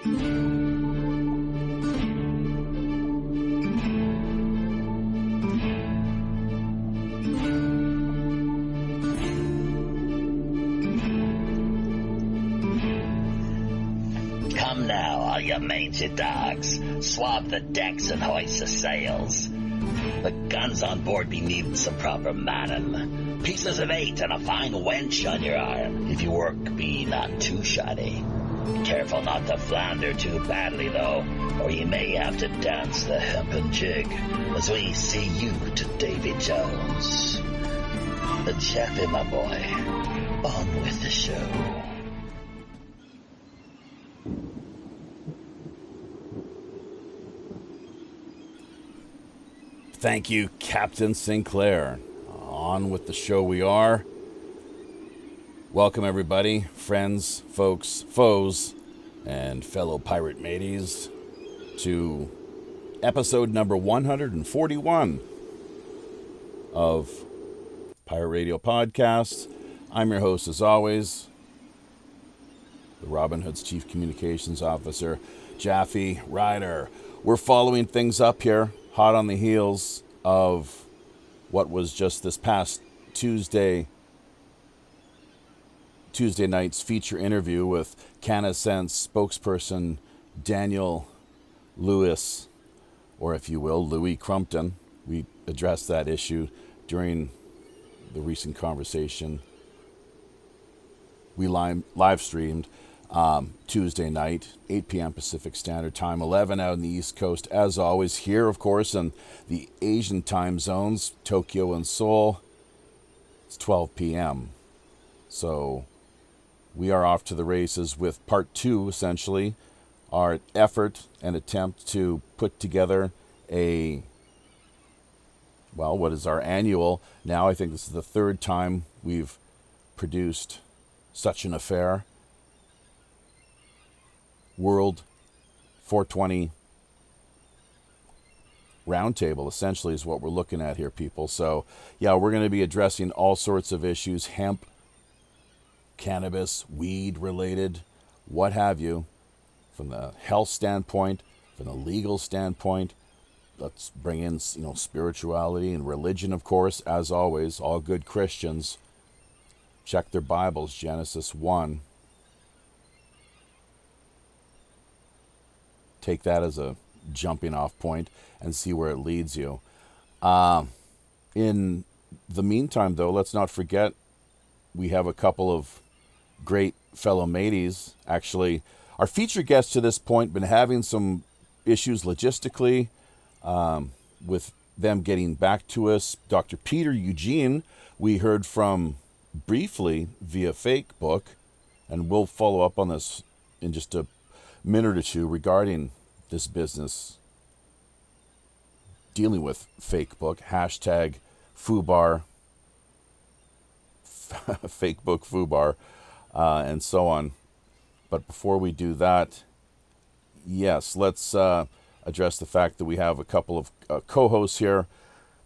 Come now, all you mangy dogs. Swab the decks and hoist the sails. The guns on board be needing some proper manning. Pieces of 8 and a fine wench on your arm. If your work be not too shoddy. Careful not to flounder too badly, though, or you may have to dance the hempen jig as we see you to Davy Jones. Jeffy, my boy, on with the show. Thank you, Captain Sinclair. On with the show we are. Welcome, everybody, friends, folks, foes, and fellow pirate mateys, to episode number 141 of Pirate Radio Podcast. I'm your host, as always, the Robin Hood's Chief Communications Officer, Jaffe Ryder. We're following things up here, hot on the heels of what was just this past Tuesday night's feature interview with Cannasense spokesperson Daniel Louis, or if you will, Louis Crumpton. We addressed that issue during the recent conversation we live streamed Tuesday night, 8 p.m. Pacific Standard Time, 11 out in the East Coast. As always, here, of course, in the Asian time zones, Tokyo and Seoul, it's 12 p.m. So we are off to the races with part 2, essentially, our effort and attempt to put together what is our annual, now I think this is the 3rd time we've produced such an affair, World 420 Roundtable, essentially, is what we're looking at here, people. So, yeah, we're going to be addressing all sorts of issues, hemp, cannabis, weed-related, what have you, from the health standpoint, from the legal standpoint. Let's bring in, spirituality and religion, of course, as always. All good Christians check their Bibles, Genesis 1. Take that as a jumping off point and see where it leads you. In the meantime, though, let's not forget we have a couple of great fellow mateys. Actually, our feature guests to this point been having some issues logistically with them getting back to us. Dr. Peter Eugene, we heard from briefly via Facebook, and we'll follow up on this in just a minute or two regarding this business dealing with Facebook, hashtag FUBAR, Facebook FUBAR, and so on. But before we do that, yes, let's address the fact that we have a couple of co-hosts here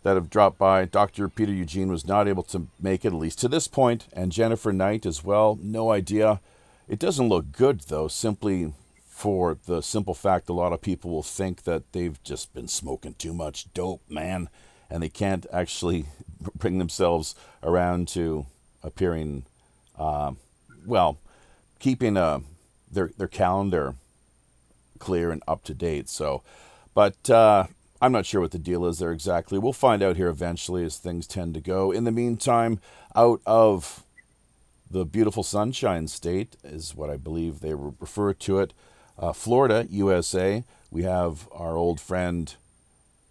that have dropped by. Dr. Peter Eugene was not able to make it, at least to this point, and Jennifer Knight as well. No idea. It doesn't look good, though, simply for the simple fact a lot of people will think that they've just been smoking too much dope, man, and they can't actually bring themselves around to appearing, keeping their calendar clear and up to date. So, but I'm not sure what the deal is there exactly. We'll find out here eventually, as things tend to go. In the meantime, out of the beautiful Sunshine State is what I believe they refer to it, Florida, USA, we have our old friend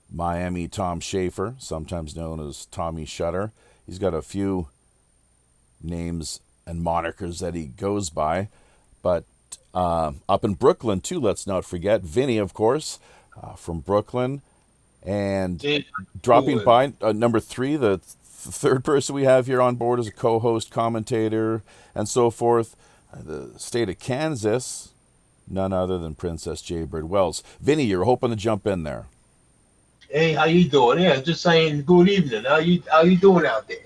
Miami Tom Schaefer, sometimes known as Tommy Shutter. He's got a few names and monikers that he goes by, but up in Brooklyn too, let's not forget Vinny, of course, from Brooklyn, and dropping by number 3, the third person we have here on board as a co-host, commentator, and so forth, the state of Kansas, none other than Princess Jaybird Wells. Vinny, you're hoping to jump in there. Hey, how you doing? Yeah, just saying good evening. How you doing out there?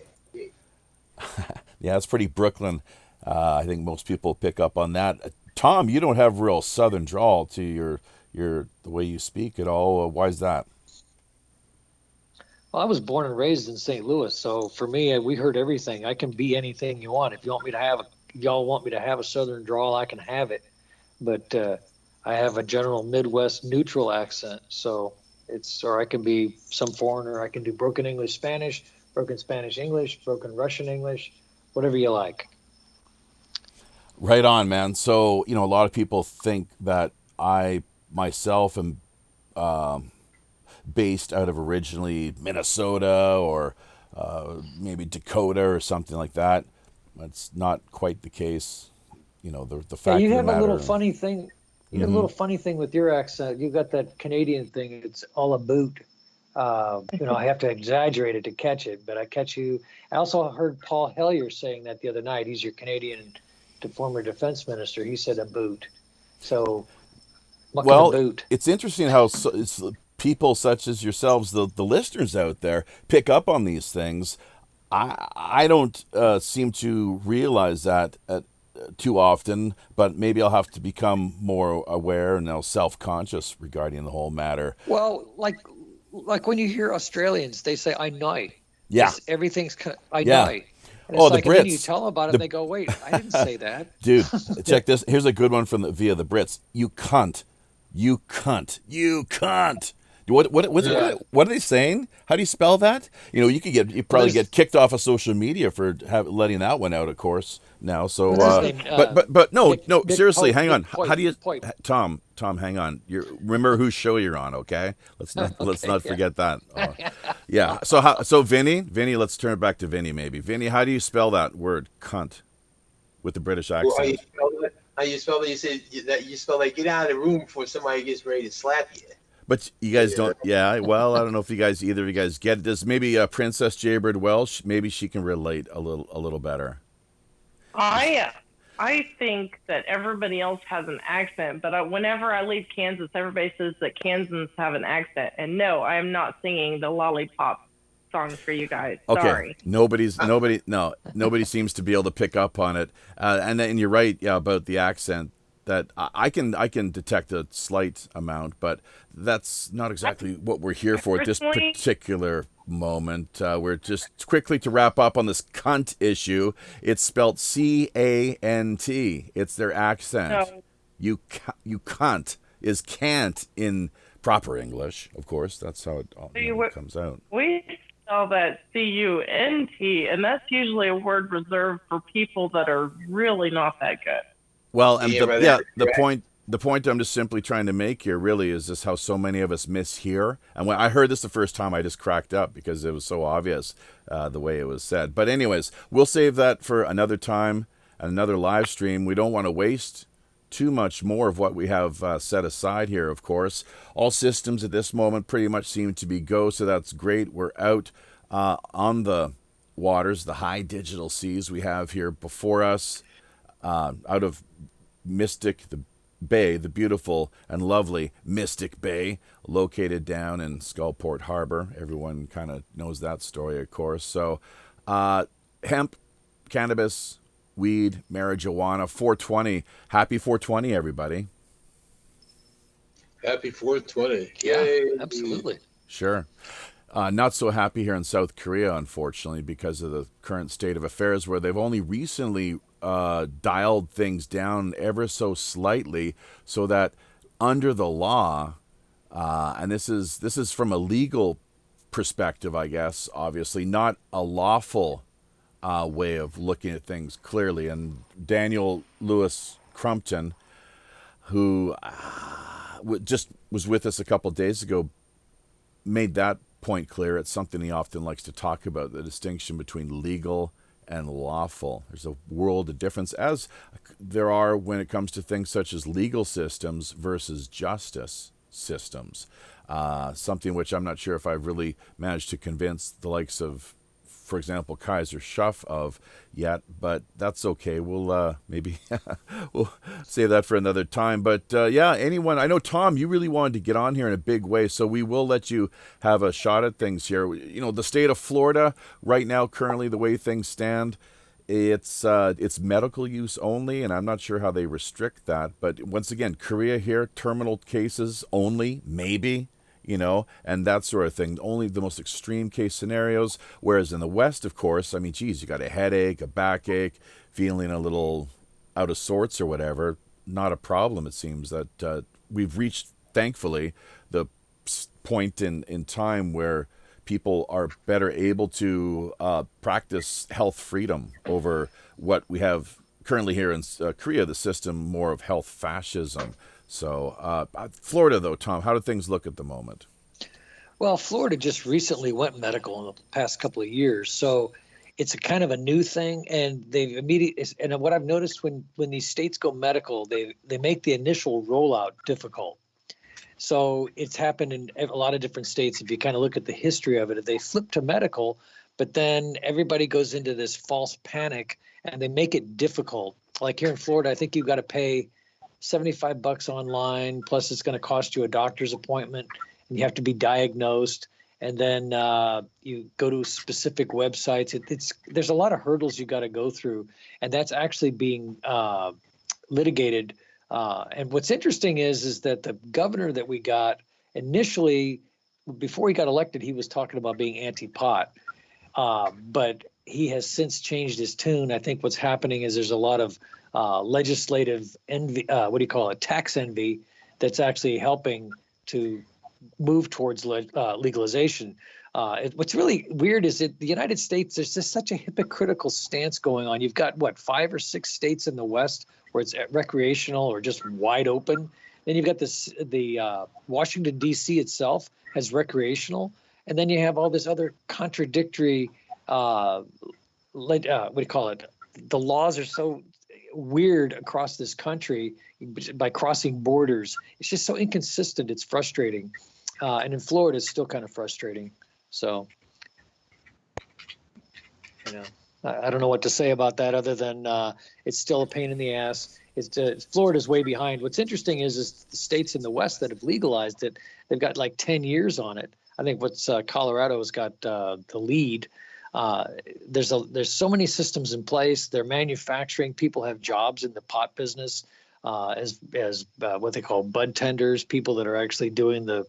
Yeah, it's pretty Brooklyn. I think most people pick up on that. Tom, you don't have real Southern drawl to your the way you speak at all. Why is that? Well, I was born and raised in St. Louis, so for me, we heard everything. I can be anything you want. If y'all want me to have a Southern drawl, I can have it. But I have a general Midwest neutral accent, so or I can be some foreigner. I can do broken English Spanish, broken Spanish English, broken Russian English, whatever you like. Right on, man. So, a lot of people think that I myself am based out of originally Minnesota or maybe Dakota or something like that. That's not quite the case. The fact you of the have matter. a little funny thing. You have a little funny thing with your accent. You got that Canadian thing. It's all a boot. I have to exaggerate it to catch it, but I catch you. I also heard Paul Hellyer saying that the other night. He's your Canadian former defense minister. He said a boot. So, well, boot. It's interesting how it's people such as yourselves, the listeners out there, pick up on these things. I don't seem to realize that too often, but maybe I'll have to become more aware and self-conscious regarding the whole matter. Well, like when you hear Australians, they say "I know." Yeah, everything's "I know." And the Brits. And then you tell them about it, and they go, "Wait, I didn't say that." Dude, check this. Here's a good one from via the Brits. You cunt. You cunt. You cunt. What are they saying? How do you spell that? You probably get kicked off of social media for letting that one out, of course. Now, so but no, seriously, hang on. How do you, Tom? Hang on. Remember whose show you're on, okay? Let's not forget that. Oh. Yeah. So Vinny, let's turn it back to Vinny. Maybe Vinny, how do you spell that word cunt with the British accent? Well, how you spell that? You say that you spell like get out of the room before somebody gets ready to slap you. But you guys don't, well, I don't know if either of you guys get this. Maybe Princess Jaybird Welsh, maybe she can relate a little better. I think that everybody else has an accent, but whenever I leave Kansas, everybody says that Kansans have an accent. And no, I am not singing the lollipop songs for you guys. Okay. Sorry. Nobody seems to be able to pick up on it. And you're right, about the accent. That I can detect a slight amount, but that's not exactly what we're here for at this particular moment. We're just quickly to wrap up on this cunt issue. It's spelled C-A-N-T. It's their accent. No. You cunt is can't in proper English, of course. That's how it comes out. We spell that C-U-N-T, and that's usually a word reserved for people that are really not that good. Well, and the point I'm just simply trying to make here really is just how so many of us mishear. And when I heard this the first time, I just cracked up because it was so obvious the way it was said. But anyways, we'll save that for another time and another live stream. We don't want to waste too much more of what we have set aside here, of course. All systems at this moment pretty much seem to be go, so that's great. We're out on the waters, the high digital seas we have here before us. Out of Mystic, the Bay, the beautiful and lovely Mystic Bay, located down in Skullport Harbor. Everyone kind of knows that story, of course. So, hemp, cannabis, weed, marijuana, 420. Happy 420, everybody. Happy 420. Yeah, Yay. absolutely. Sure. Not so happy here in South Korea, unfortunately, because of the current state of affairs, where they've only recently dialed things down ever so slightly, so that under the law, and this is from a legal perspective, I guess, obviously not a lawful way of looking at things clearly. And Daniel Louis Crumpton, who just was with us a couple of days ago, made that point clear. It's something he often likes to talk about, the distinction between legal and lawful. There's a world of difference, as there are when it comes to things such as legal systems versus justice systems. Something which I'm not sure if I've really managed to convince the likes of, for example, Kaiser Schuff of yet, but that's okay. We'll maybe we'll save that for another time. But anyone, I know, Tom, you really wanted to get on here in a big way, so we will let you have a shot at things here. The state of Florida right now, currently, the way things stand, It's medical use only, and I'm not sure how they restrict that. But once again, Korea here, terminal cases only, maybe, and that sort of thing. Only the most extreme case scenarios. Whereas in the West, of course, I mean, geez, you got a headache, a backache, feeling a little out of sorts or whatever. Not a problem, it seems, that we've reached, thankfully, the point in time where people are better able to practice health freedom over what we have currently here in Korea, the system more of health fascism. So Florida, though, Tom, how do things look at the moment? Well, Florida just recently went medical in the past couple of years. So it's a kind of a new thing. And they've immediately, and what I've noticed when these states go medical, they make the initial rollout difficult. So it's happened in a lot of different states. If you kind of look at the history of it, they flip to medical, but then everybody goes into this false panic and they make it difficult. Like here in Florida, I think you've got to pay $75 online, plus it's going to cost you a doctor's appointment, and you have to be diagnosed. And then you go to specific websites. There's a lot of hurdles you got to go through, and that's actually being litigated. And what's interesting is that the governor that we got initially, before he got elected, he was talking about being anti-pot, but he has since changed his tune. I think what's happening is there's a lot of legislative envy, tax envy, that's actually helping to move towards legalization. What's really weird is that the United States, there's just such a hypocritical stance going on. You've got, 5 or 6 states in the West where it's recreational or just wide open. Then you've got the Washington, D.C. itself has recreational. And then you have all this other contradictory, the laws are so weird across this country by crossing borders. It's just so inconsistent. It's frustrating. And in Florida, it's still kind of frustrating. So, I don't know what to say about that other than it's still a pain in the ass. Florida's way behind. What's interesting is the states in the West that have legalized it, they've got like 10 years on it. I think Colorado has got the lead. There's so many systems in place. They're manufacturing. People have jobs in the pot business as what they call bud tenders, people that are actually doing the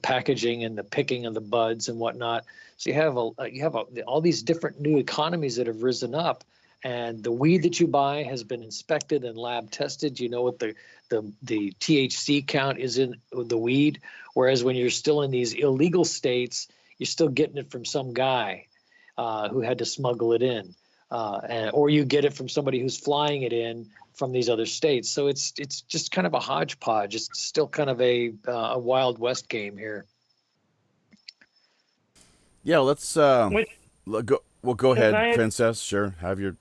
packaging and the picking of the buds and whatnot. So you have all these different new economies that have risen up, and the weed that you buy has been inspected and lab tested. You know what the THC count is in the weed, whereas when you're still in these illegal states, you're still getting it from some guy who had to smuggle it in, or you get it from somebody who's flying it in from these other states. So it's just kind of a hodgepodge. It's still kind of a Wild West game here. Yeah, let's go. Well, go ahead, Princess. Sure, have your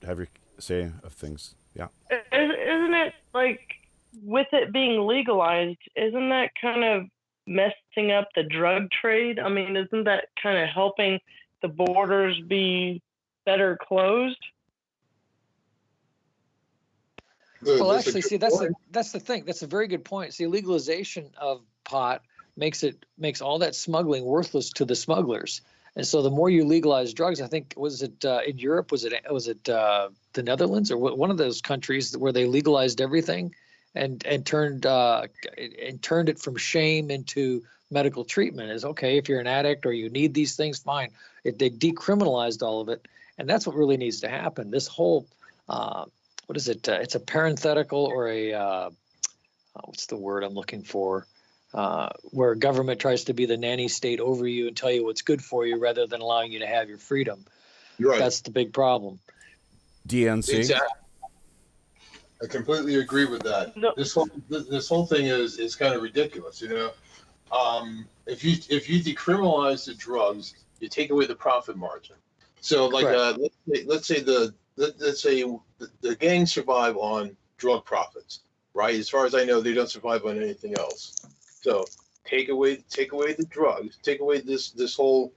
say of things. Yeah. Isn't it like, with it being legalized, isn't that kind of messing up the drug trade? I mean, isn't that kind of helping the borders be better closed? Well, actually, see, that's the thing. That's a very good point. See, legalization of pot makes all that smuggling worthless to the smugglers. And so the more you legalize drugs, I think, was it in Europe? Was it the Netherlands or one of those countries where they legalized everything and turned it from shame into medical treatment? Is okay if you're an addict or you need these things, fine. They decriminalized all of it, and that's what really needs to happen. This whole what is it? It's a parenthetical or a what's the word I'm looking for? Where government tries to be the nanny state over you and tell you what's good for you rather than allowing you to have your freedom. Right. That's the big problem. DNC. Exactly. I completely agree with that. No. This whole thing is kind of ridiculous. If you decriminalize the drugs, you take away the profit margin. So like let's say the gangs survive on drug profits, right? As far as I know, they don't survive on anything else. So take away the drugs, take away this whole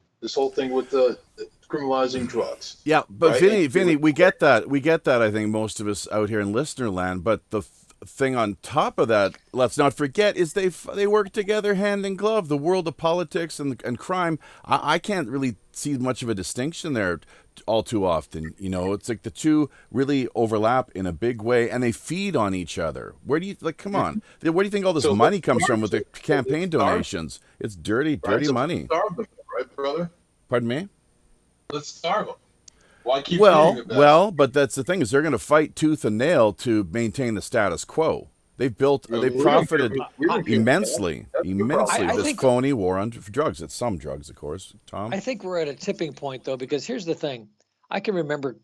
thing with the criminalizing drugs. Yeah, but right? Vinny, we get that. I think most of us out here in listener land. But the thing on top of that, let's not forget, is they work together hand in glove. The world of politics and crime, I can't really see much of a distinction there. all too often. It's like the two really overlap in a big way, and they feed on each other. Where do you come on? Where do you think all this money comes from with the campaign donations? It's dirty money. Starve them, right, brother? Pardon me? Let's starve them. Why keep feeding them? Well, but that's the thing, is they're going to fight tooth and nail to maintain the status quo. They've profited immensely this phony war on drugs. It's some drugs, of course, Tom. I think we're at a tipping point, though, because here's the thing. I can remember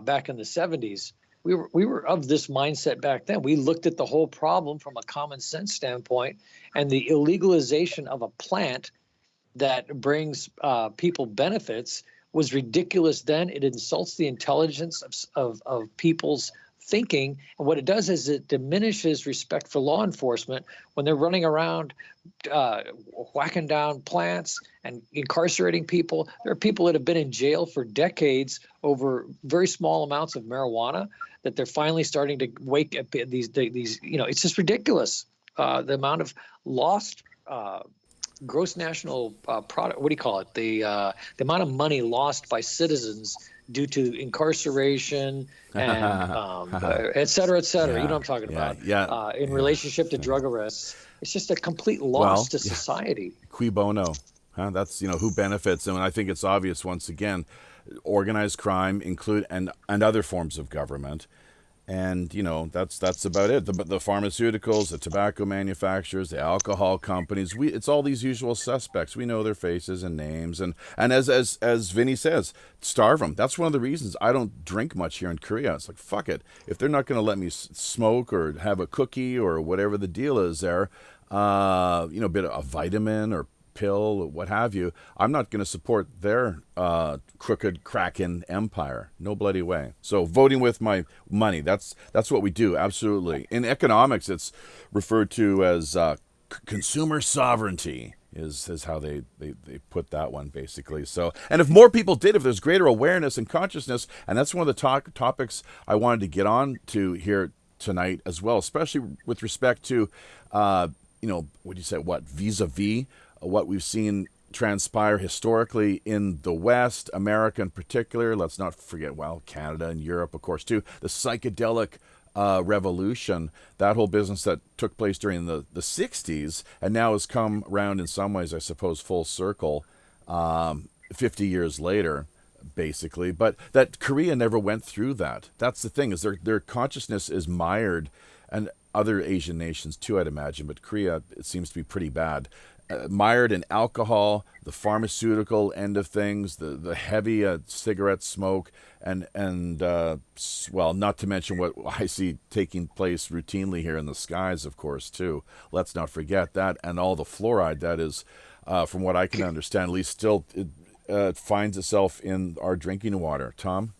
back in the 70s, we were of this mindset back then. We looked at the whole problem from a common sense standpoint, and the illegalization of a plant that brings people benefits was ridiculous then. It insults the intelligence of people's thinking, and what it does is it diminishes respect for law enforcement when they're running around whacking down plants and incarcerating people. There are people that have been in jail for decades over very small amounts of marijuana that they're finally starting to wake up. These it's just ridiculous. The amount of lost gross national product, what do you call it? The amount of money lost by citizens due to incarceration and et cetera, et cetera. Yeah, you know what I'm talking about. Yeah. In relationship to drug arrests. It's just a complete loss to society. Cui bono. That's, who benefits. And I think it's obvious, once again, organized crime and other forms of government. And, that's about it. The pharmaceuticals, the tobacco manufacturers, the alcohol companies, it's all these usual suspects. We know their faces and names. And as Vinny says, starve them. That's one of the reasons I don't drink much here in Korea. It's like, fuck it. If they're not going to let me smoke or have a cookie or whatever the deal is there, a bit of a vitamin or pill, what have you, I'm not going to support their crooked Kraken empire. No bloody way. So voting with my money, that's what we do. Absolutely. In economics, it's referred to as consumer sovereignty is how they put that one, basically. So, and if more people did, if there's greater awareness and consciousness, and that's one of the topics I wanted to get on to here tonight as well, especially with respect to vis-a-vis what we've seen transpire historically in the West, America in particular. Let's not forget, Canada and Europe, of course, too. The psychedelic revolution, that whole business that took place during the 60s and now has come around in some ways, I suppose, full circle 50 years later, basically. But that Korea never went through that. That's the thing, is their consciousness is mired, and other Asian nations too, I'd imagine, but Korea, it seems to be pretty bad. Mired in alcohol, the pharmaceutical end of things, the heavy cigarette smoke, and not to mention what I see taking place routinely here in the skies, of course, too. Let's not forget that, and all the fluoride that is, from what I can understand, at least still it finds itself in our drinking water. Tom?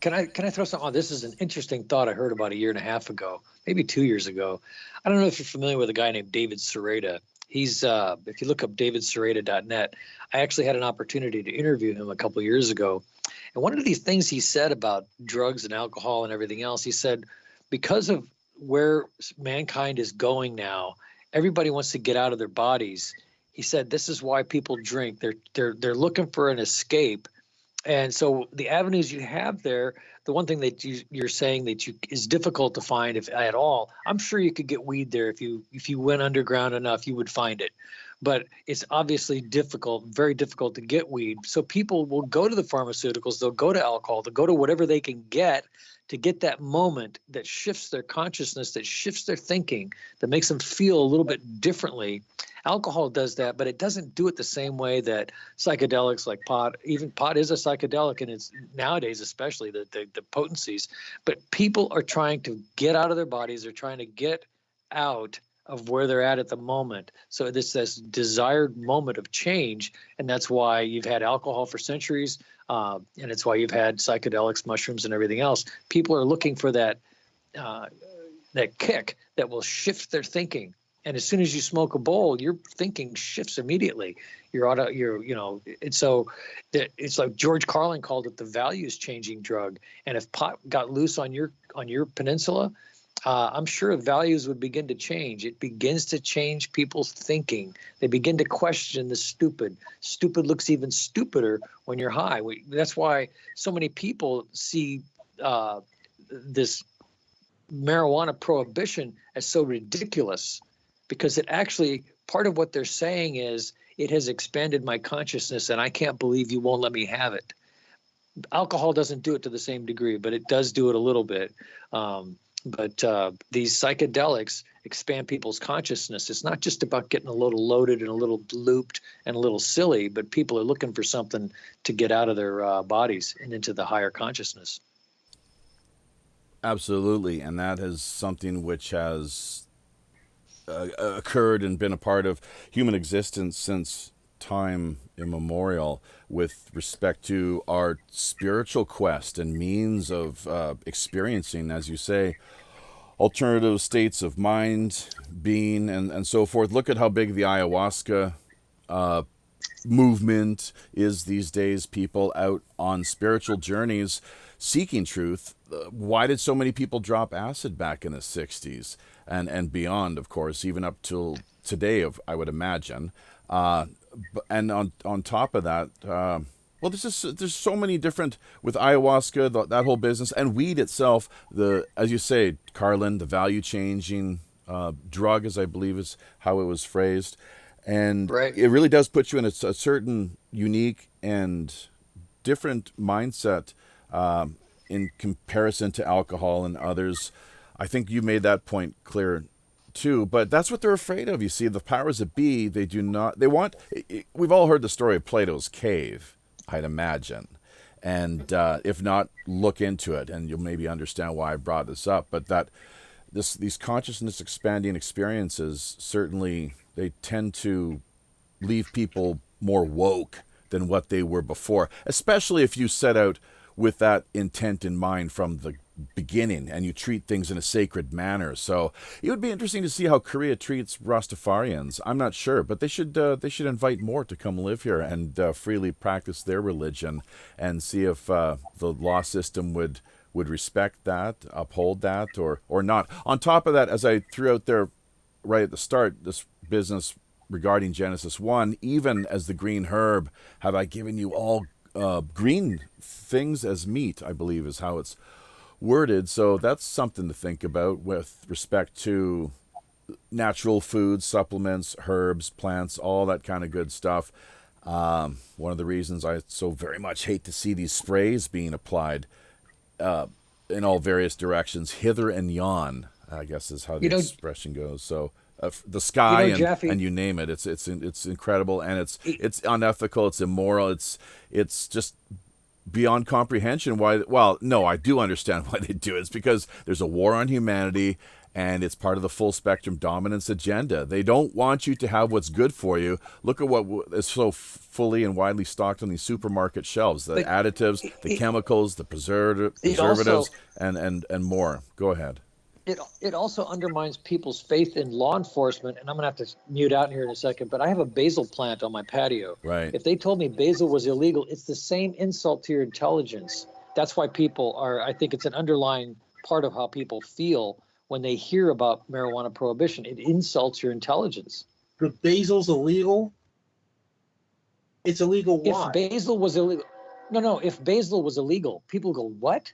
Can I throw something on? This is an interesting thought I heard about a year and a half ago, maybe 2 years ago. I don't know if you're familiar with a guy named David Sereda. He's, if you look up davidsereda.net, I actually had an opportunity to interview him a couple of years ago. And one of these things he said about drugs and alcohol and everything else, he said, because of where mankind is going now, everybody wants to get out of their bodies. He said, this is why people drink. They're looking for an escape. And so the avenues you have there, the one thing that you're saying that is difficult to find, if at all, I'm sure you could get weed there. If you went underground enough, you would find it. But it's obviously difficult, very difficult to get weed. So people will go to the pharmaceuticals, they'll go to alcohol, they'll go to whatever they can get to get that moment that shifts their consciousness, that shifts their thinking, that makes them feel a little bit differently. Alcohol does that, but it doesn't do it the same way that psychedelics like pot, even pot is a psychedelic, and it's nowadays especially the potencies. But people are trying to get out of their bodies. They're trying to get out of where they're at the moment. So it's this desired moment of change, and that's why you've had alcohol for centuries, and it's why you've had psychedelics, mushrooms, and everything else. People are looking for that kick that will shift their thinking. And as soon as you smoke a bowl, your thinking shifts immediately. And so it's like George Carlin called it the values changing drug. And if pot got loose on your peninsula, I'm sure values would begin to change. It begins to change people's thinking. They begin to question the stupid. Stupid looks even stupider when you're high. That's why so many people see this marijuana prohibition as so ridiculous, because it actually, part of what they're saying is, it has expanded my consciousness and I can't believe you won't let me have it. Alcohol doesn't do it to the same degree, but it does do it a little bit. But these psychedelics expand people's consciousness. It's not just about getting a little loaded and a little looped and a little silly, but people are looking for something to get out of their bodies and into the higher consciousness. Absolutely, and that is something which has occurred and been a part of human existence since time immemorial, with respect to our spiritual quest and means of experiencing, as you say, alternative states of mind, being, and so forth. Look at how big the ayahuasca movement is these days. People out on spiritual journeys seeking truth. Why did so many people drop acid back in the 60s and beyond, of course, even up till today, I would imagine. And on top of that, well, there's so many different, with ayahuasca, that whole business, and weed itself, as you say, Carlin, the value changing drug, as I believe is how it was phrased. And right. It really does put you in a certain unique and different mindset in comparison to alcohol and others. I think you made that point clear too, but that's what they're afraid of. You see, the powers that be, we've all heard the story of Plato's cave, I'd imagine. And if not, look into it and you'll maybe understand why I brought this up. But these consciousness expanding experiences, certainly they tend to leave people more woke than what they were before, especially if you set out with that intent in mind from the beginning and you treat things in a sacred manner. So it would be interesting to see how Korea treats Rastafarians. I'm not sure, but they should invite more to come live here and freely practice their religion, and see if the law system would respect that, uphold that, or not. On top of that, as I threw out there right at the start, this business regarding Genesis 1, even as the green herb, have I given you all green things as meat, I believe is how it's worded. So that's something to think about with respect to natural foods, supplements, herbs, plants, all that kind of good stuff. One of the reasons I so very much hate to see these sprays being applied in all various directions, hither and yon, I guess is how the expression goes. So the sky and you name it, it's incredible, and it's unethical, it's immoral, it's just beyond comprehension why. Well, no, I do understand why they do it. It's because there's a war on humanity, and it's part of the full spectrum dominance agenda. They don't want you to have what's good for you. Look at what is so fully and widely stocked on these supermarket shelves: the additives, the chemicals, the preservatives, and more. Go ahead. It also undermines people's faith in law enforcement, and I'm going to have to mute out here in a second, but I have a basil plant on my patio. Right. If they told me basil was illegal, it's the same insult to your intelligence. That's why I think it's an underlying part of how people feel when they hear about marijuana prohibition. It insults your intelligence. But basil's illegal? It's illegal why? If basil was illegal, if basil was illegal, people go, what?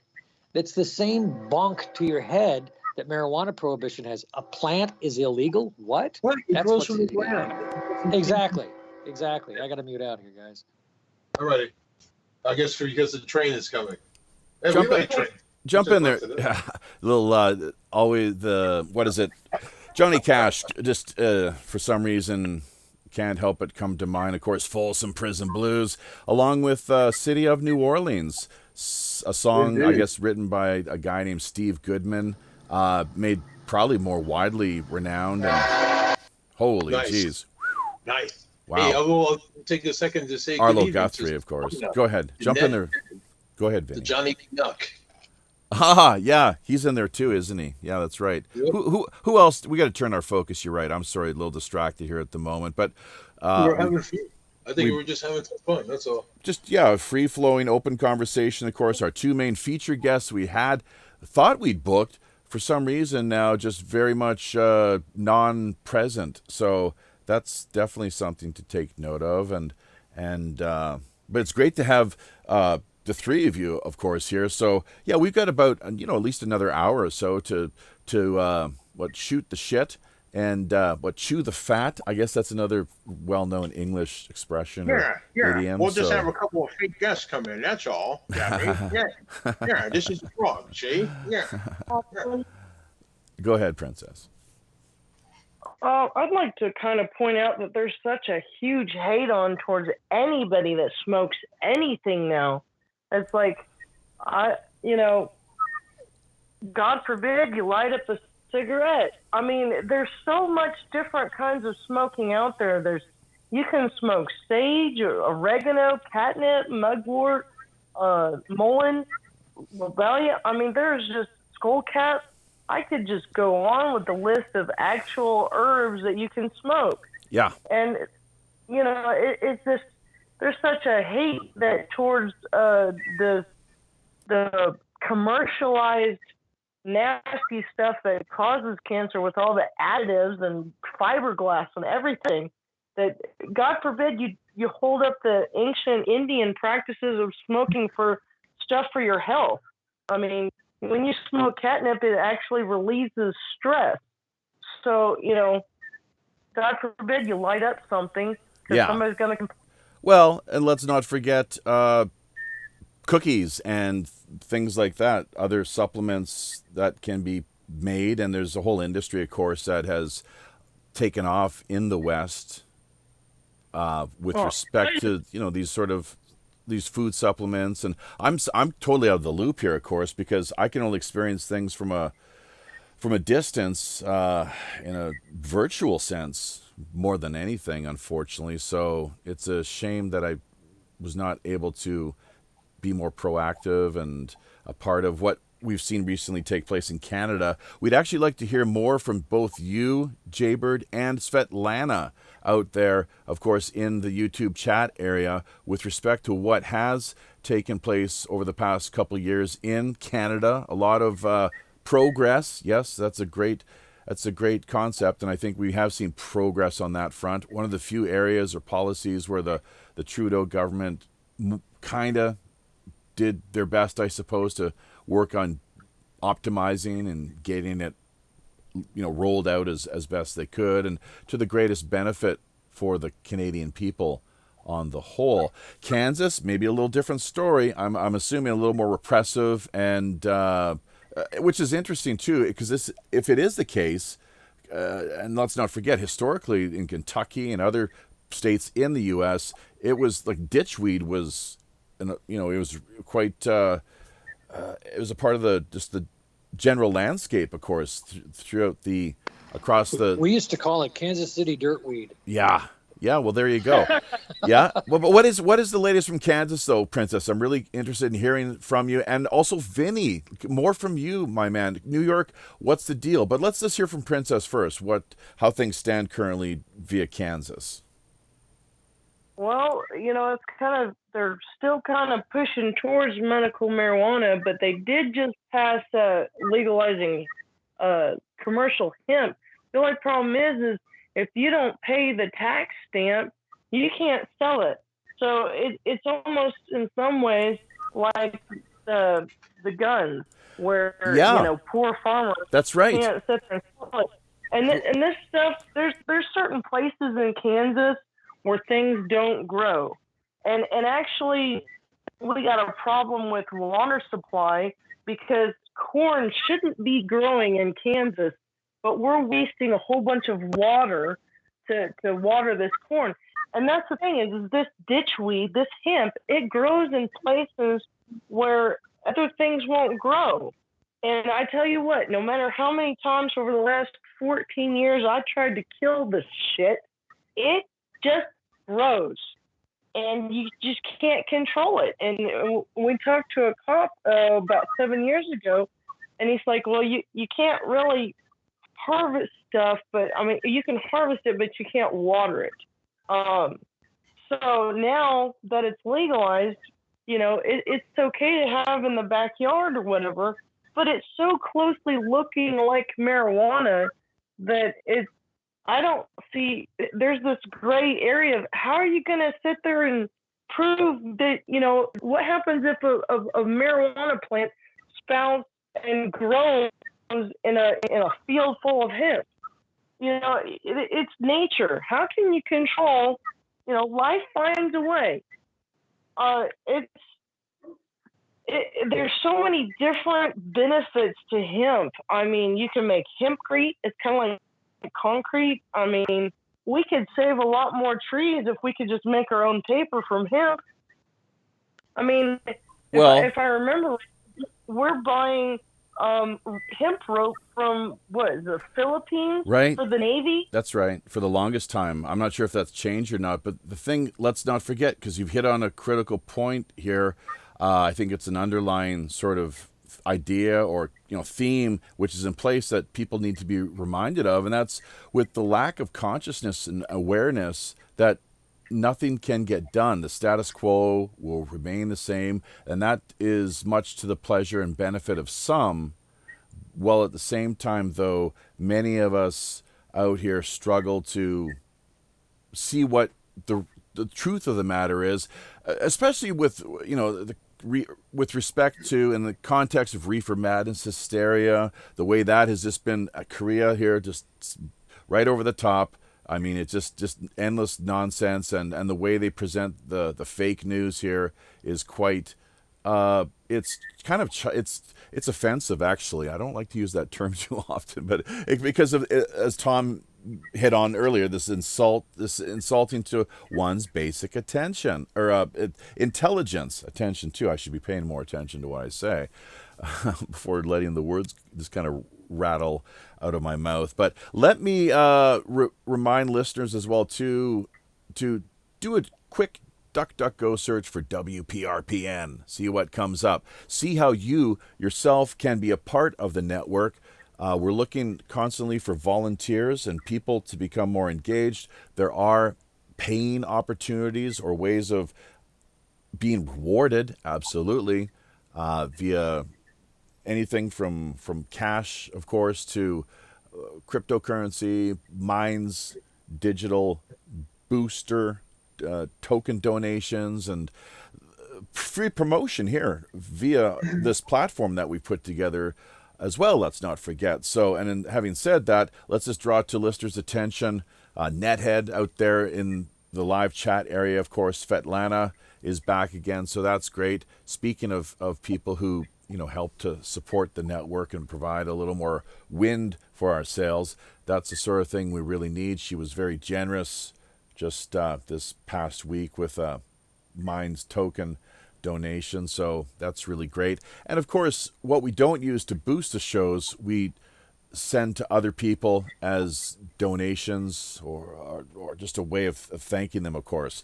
That's the same bonk to your head that marijuana prohibition has. A plant is illegal? What? It grows from the ground. Exactly. I got to mute out here, guys. All righty. I guess because the train is coming. Hey, jump in there. Little always what is it? Johnny Cash just for some reason can't help but come to mind. Of course, Folsom Prison Blues, along with City of New Orleans, a song I guess written by a guy named Steve Goodman. Made probably more widely renowned, and holy jeez. Nice. Wow. Hey, I'll take a second to say Arlo Guthrie, of course. Go ahead. Jump in there. Go ahead, Vinny. The Johnny Canuck. Yeah, he's in there too, isn't he? Yeah, that's right. Yep. Who else? We got to turn our focus. You're right. I'm sorry, a little distracted here at the moment, but we're having fun. I think we were just having some fun. That's all. Just a free-flowing, open conversation. Of course, our two main feature guests we thought we'd booked for some reason now just very much non-present. So that's definitely something to take note of. But it's great to have the three of you, of course, here. So yeah, we've got about at least another hour or so to shoot the shit and chew the fat. I guess that's another well-known English expression or idiom. We'll just have a couple of fake guests come in. That's all. Yeah. This is wrong. See? Yeah. Go ahead, Princess. I'd like to kind of point out that there's such a huge hate on towards anybody that smokes anything now. It's like, God forbid you light up a cigarette. I mean, there's so much different kinds of smoking out there. You can smoke sage, or oregano, catnip, mugwort, mullein, lobelia. I mean, there's just skullcap. I could just go on with the list of actual herbs that you can smoke. Yeah. And, it's just, there's such a hate that towards the commercialized nasty stuff that causes cancer with all the additives and fiberglass and everything, that God forbid you hold up the ancient Indian practices of smoking for stuff for your health. I mean, when you smoke catnip, it actually releases stress. So, God forbid you light up something because somebody's going to. Well, and let's not forget cookies and things like that, other supplements that can be made. And there's a whole industry, of course, that has taken off in the West with respect to, these food supplements. And I'm totally out of the loop here, of course, because I can only experience things from a distance in a virtual sense more than anything, unfortunately. So it's a shame that I was not able to be more proactive and a part of what we've seen recently take place in Canada. We'd actually like to hear more from both you, Jaybird, and Svetlana out there, of course, in the YouTube chat area with respect to what has taken place over the past couple of years in Canada. A lot of progress. Yes, that's a great concept, and I think we have seen progress on that front. One of the few areas or policies where the Trudeau government kind of did their best, I suppose, to work on optimizing and getting it rolled out as best they could, and to the greatest benefit for the Canadian people on the whole. Kansas, maybe a little different story. I'm assuming a little more repressive, and which is interesting too, because if it is the case, and let's not forget, historically in Kentucky and other states in the U.S., it was like ditchweed was, it was quite. It was a part of the general landscape, of course, throughout across the. We used to call it Kansas City dirtweed. Yeah. Well, there you go. Yeah. Well, but what is the latest from Kansas, though, Princess? I'm really interested in hearing from you, and also Vinny, more from you, my man. New York, what's the deal? But let's just hear from Princess first. How things stand currently via Kansas. Well, it's they're still kind of pushing towards medical marijuana, but they did just pass legalizing commercial hemp. The only problem is if you don't pay the tax stamp, you can't sell it. So it's almost in some ways like the guns, where poor farmers that's right can't sit there and sell it. And this stuff, there's certain places in Kansas where things don't grow. And actually, we got a problem with water supply because corn shouldn't be growing in Kansas, but we're wasting a whole bunch of water to water this corn. And that's the thing is this ditchweed, this hemp, it grows in places where other things won't grow. And I tell you what, no matter how many times over the last 14 years I tried to kill this shit, it just grows. And you just can't control it. And we talked to a cop about 7 years ago, and he's like, well, you can't really harvest stuff, but I mean, you can harvest it, but you can't water it. So now that it's legalized, it's okay to have in the backyard or whatever, but it's so closely looking like marijuana that I don't see, there's this gray area of how are you going to sit there and prove that, what happens if a marijuana plant sprouts and grows in a field full of hemp? It's nature. How can you control, life finds a way. There's so many different benefits to hemp. I mean, you can make hempcrete. It's kind of like concrete. I mean, we could save a lot more trees if we could just make our own paper from hemp. I mean, if I remember, we're buying hemp rope from the Philippines, right? For the Navy. That's right. For the longest time, I'm not sure if that's changed or not. But the thing, let's not forget, because you've hit on a critical point here. I think it's an underlying sort of idea or theme which is in place that people need to be reminded of, and that's with the lack of consciousness and awareness that nothing can get done. The status quo will remain the same, and that is much to the pleasure and benefit of some, while at the same time, though, many of us out here struggle to see what the truth of the matter is, especially with with respect to, in the context of reefer madness hysteria, the way that has just been Korea here, just right over the top. I mean, it's just endless nonsense, and the way they present the fake news here is quite. It's kind of it's offensive, actually. I don't like to use that term too often, but because of, as Tom hit on earlier, this insulting to one's basic attention or intelligence. Attention too. I should be paying more attention to what I say before letting the words just kind of rattle out of my mouth. But let me remind listeners as well to do a quick DuckDuckGo search for WPRPN. See what comes up. See how you yourself can be a part of the network. We're looking constantly for volunteers and people to become more engaged. There are paying opportunities or ways of being rewarded, absolutely, via anything from cash, of course, to cryptocurrency, mines, digital booster, token donations, and free promotion here via this platform that we put together as well, let's not forget. So, and in having said that, let's just draw to listeners' attention, Nethead out there in the live chat area, of course, Svetlana is back again, so that's great. Speaking of people who, help to support the network and provide a little more wind for our sails, that's the sort of thing we really need. She was very generous just this past week with a Minds token donation, so that's really great. And of course, what we don't use to boost the shows, we send to other people as donations or just a way of thanking them, of course.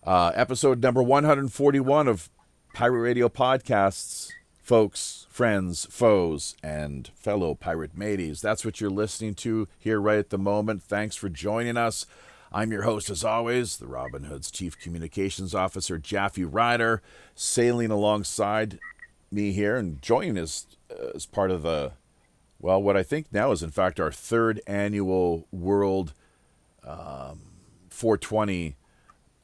Episode number 141 of Pirate Radio Podcasts, folks, friends, foes, and fellow pirate mateys. That's what you're listening to here right at the moment. Thanks for joining us. I'm your host, as always, the Robin Hood's Chief Communications Officer, Jaffe Ryder, sailing alongside me here and joining us as part of what I think now is, in fact, our third annual World 420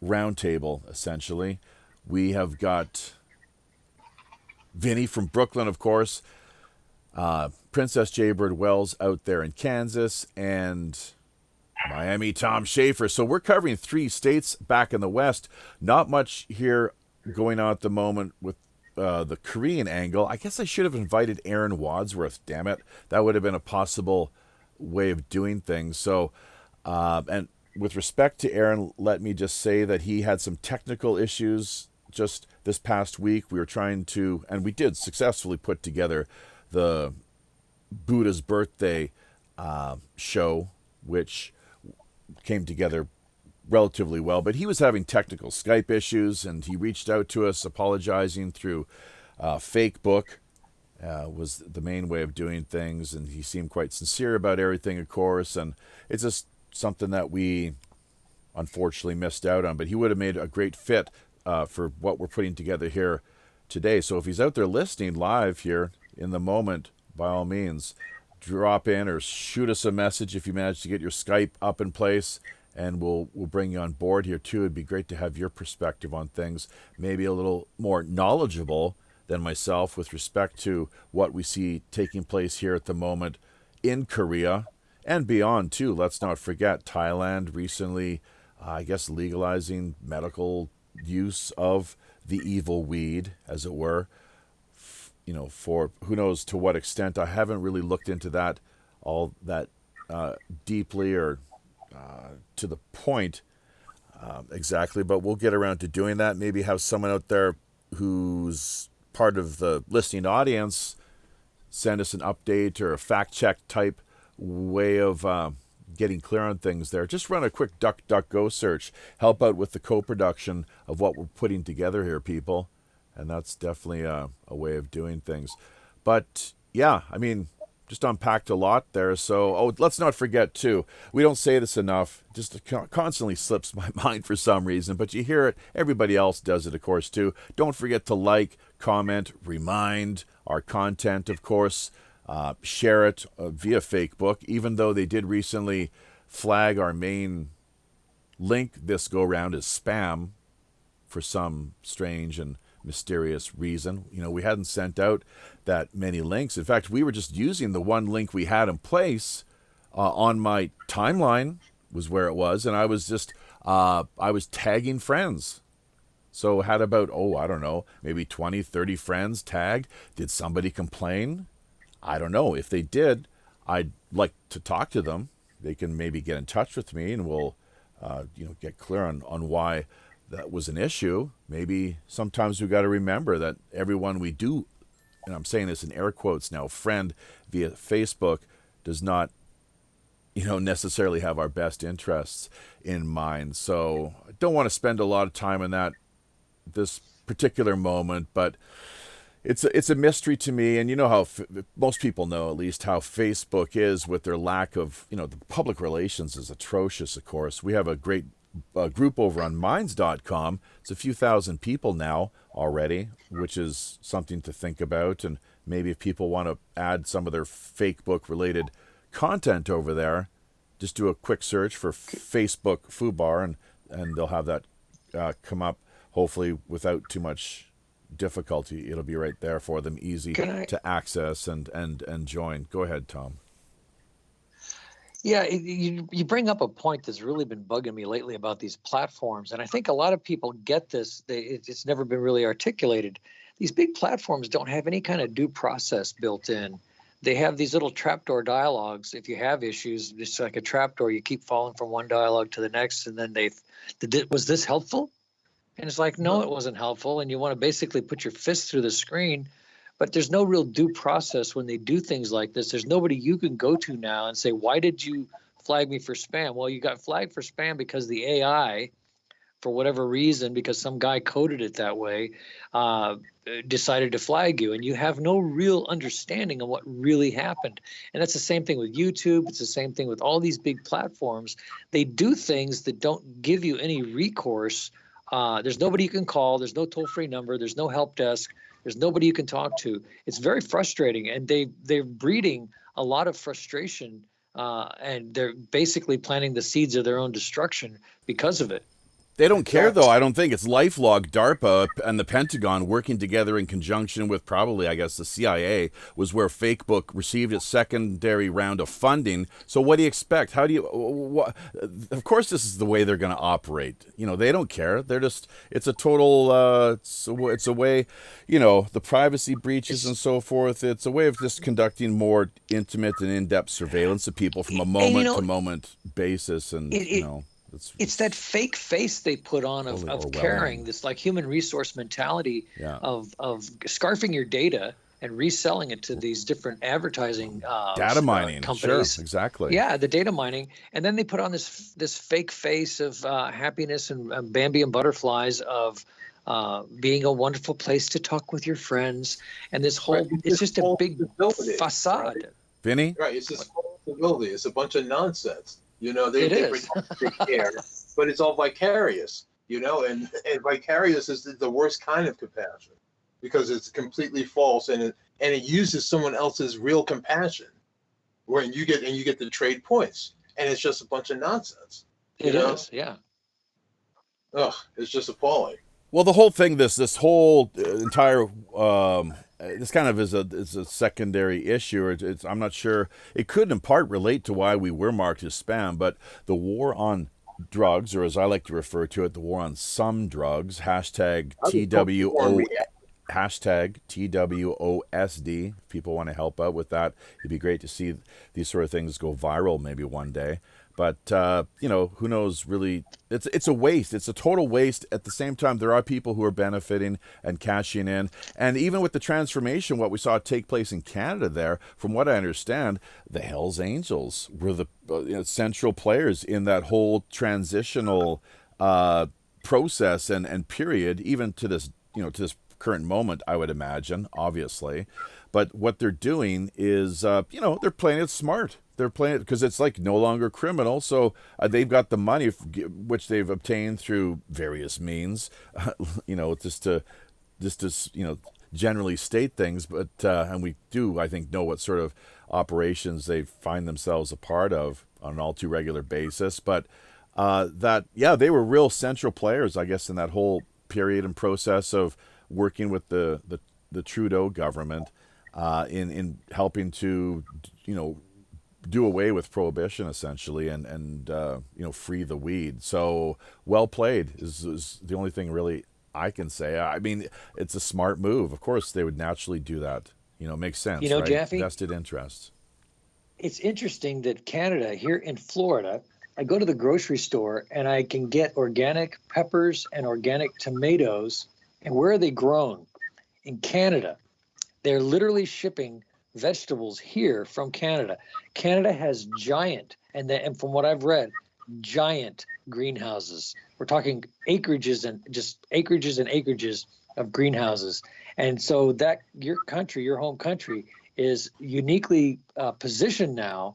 Roundtable, essentially. We have got Vinny from Brooklyn, of course, Princess Jaybird Wells out there in Kansas, and Miami Tom Schaefer. So we're covering 3 states back in the West. Not much here going on at the moment with the Korean angle. I guess I should have invited Aaron Wadsworth, damn it. That would have been a possible way of doing things. So, and with respect to Aaron, let me just say that he had some technical issues just this past week. We were trying to, and we did successfully put together the Buddha's birthday show, which came together relatively well, but he was having technical Skype issues, and he reached out to us apologizing through Facebook was the main way of doing things, and he seemed quite sincere about everything, of course, and it's just something that we unfortunately missed out on, but he would have made a great fit for what we're putting together here today. So if he's out there listening live here, in the moment, by all means, drop in or shoot us a message if you manage to get your Skype up in place, and we'll bring you on board here too. It'd be great to have your perspective on things, maybe a little more knowledgeable than myself with respect to what we see taking place here at the moment in Korea and beyond too. Let's not forget Thailand recently, I guess, legalizing medical use of the evil weed, as it were, for who knows to what extent. I haven't really looked into that all that deeply or to the point exactly, but we'll get around to doing that. Maybe have someone out there who's part of the listening audience send us an update or a fact check type way of getting clear on things there. Just run a quick DuckDuckGo search. Help out with the co-production of what we're putting together here, people. And that's definitely a way of doing things. But yeah, I mean, just unpacked a lot there. So, let's not forget too, we don't say this enough, just constantly slips my mind for some reason, but you hear it, everybody else does it, of course, too. Don't forget to like, comment, remind our content, of course. Share it via Facebook, even though they did recently flag our main link this go round as spam for some strange and mysterious reason. We hadn't sent out that many links. In fact, we were just using the one link we had in place on my timeline was where it was, and I was just I was tagging friends. So had about, I don't know, maybe 20, 30 friends tagged. Did somebody complain? I don't know. If they did, I'd like to talk to them. They can maybe get in touch with me, and we'll get clear on why that was an issue. Maybe sometimes we've got to remember that everyone we do, and I'm saying this in air quotes now, friend via Facebook does not, necessarily have our best interests in mind. So I don't want to spend a lot of time on that this particular moment, but it's a mystery to me. And you know how most people know, at least, how Facebook is with their lack of, the public relations is atrocious, of course. We have a great group over on minds.com. It's a few thousand people now already, which is something to think about. And maybe if people want to add some of their fake book related content over there, just do a quick search for Facebook FUBAR and they'll have that come up, hopefully without too much difficulty. It'll be right there for them, easy to access and join. Go ahead, Tom. Yeah, you bring up a point that's really been bugging me lately about these platforms, and I think a lot of people get this. It's never been really articulated. These big platforms don't have any kind of due process built in. They have these little trapdoor dialogues. If you have issues, it's like a trapdoor. You keep falling from one dialogue to the next, and then was this helpful? And it's like, no, it wasn't helpful, and you want to basically put your fist through the screen. But there's no real due process when they do things like this. There's nobody you can go to now and say, why did you flag me for spam? Well, you got flagged for spam because the AI, for whatever reason, because some guy coded it that way, decided to flag you. And you have no real understanding of what really happened. And that's the same thing with YouTube. It's the same thing with all these big platforms. They do things that don't give you any recourse. There's nobody you can call. There's no toll-free number. There's no help desk. There's nobody you can talk to. It's very frustrating, and they're breeding a lot of frustration, and they're basically planting the seeds of their own destruction because of it. They don't care, though. I don't think it's LifeLog, DARPA, and the Pentagon working together in conjunction with probably, I guess, the CIA was where FakeBook received its secondary round of funding. So what do you expect? How do you? Of course, this is the way they're going to operate. They don't care. They're just. It's a total. It's a way. The privacy breaches and so forth. It's a way of just conducting more intimate and in-depth surveillance of people from a moment-to-moment basis, and It's that fake face they put on of caring, this like human resource mentality of scarfing your data and reselling it to these different advertising data mining companies. Sure, exactly. Yeah, the data mining, and then they put on this fake face of happiness and Bambi and butterflies of being a wonderful place to talk with your friends, and this whole it's just a big facade. Right. Vinny? Right, it's just falsifiability. It's a bunch of nonsense. They care, but it's all vicarious, and vicarious is the worst kind of compassion because it's completely false and and it uses someone else's real compassion, when you get the trade points, and it's just a bunch of nonsense. It is, yeah. Ugh, it's just appalling. Well, the whole thing, this whole entire this kind of is a secondary issue. Or I'm not sure. It could in part relate to why we were marked as spam, but the war on drugs, or as I like to refer to it, the war on some drugs, hashtag TWOSD. If people want to help out with that, it'd be great to see these sort of things go viral maybe one day. But, who knows, really, it's a waste. It's a total waste. At the same time, there are people who are benefiting and cashing in. And even with the transformation, what we saw take place in Canada there, from what I understand, the Hells Angels were the central players in that whole transitional process and period, even to this, to this current moment, I would imagine, obviously. But what they're doing is, they're playing it smart. They're playing it because it's like no longer criminal. So they've got the money, which they've obtained through various means, just to generally state things. But and we do, I think, know what sort of operations they find themselves a part of on an all too regular basis. But they were real central players, I guess, in that whole period and process of working with the Trudeau government in helping to, do away with prohibition essentially and free the weed. So well played is the only thing really I can say. I mean, it's a smart move. Of course, they would naturally do that. It makes sense, right? Jaffe, vested interests. It's interesting that Canada, here in Florida, I go to the grocery store and I can get organic peppers and organic tomatoes. And where are they grown? In Canada. They're literally shipping vegetables here from Canada. Canada has giant, and from what I've read, giant greenhouses. We're talking acreages and acreages of greenhouses. And so that your home country, is uniquely positioned now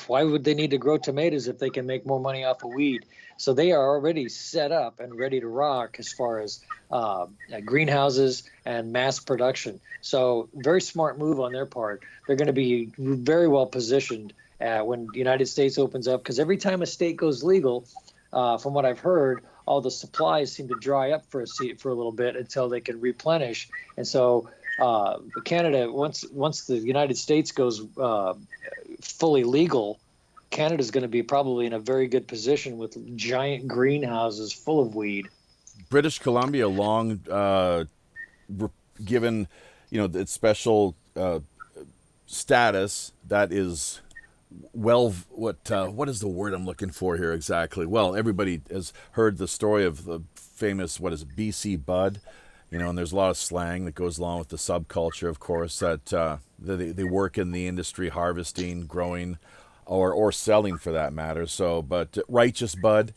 why would they need to grow tomatoes if they can make more money off of weed? So they are already set up and ready to rock as far as greenhouses and mass production. So very smart move on their part. They're going to be very well positioned when the United States opens up, because every time a state goes legal, from what I've heard, all the supplies seem to dry up for a little bit until they can replenish. And so Canada, once the United States goes fully legal, Canada's going to be probably in a very good position with giant greenhouses full of weed. British Columbia long given, its special status that is what is the word I'm looking for here exactly? Well, everybody has heard the story of the famous, BC Bud, and there's a lot of slang that goes along with the subculture, of course, that they work in the industry, harvesting, growing, or selling for that matter. So, but righteous bud,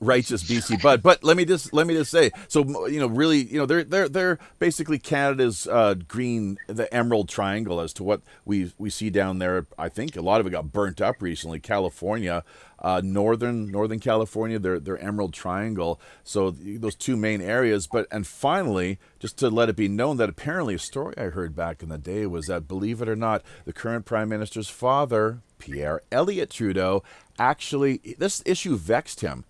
righteous BC bud. But let me just say, so really, they're basically Canada's green, the Emerald Triangle, as to what we see down there. I think a lot of it got burnt up recently. California, Northern California, their Emerald Triangle. So those two main areas. And finally, just to let it be known that apparently a story I heard back in the day was that, believe it or not, the current Prime Minister's father, Pierre Elliott Trudeau, actually, this issue vexed him.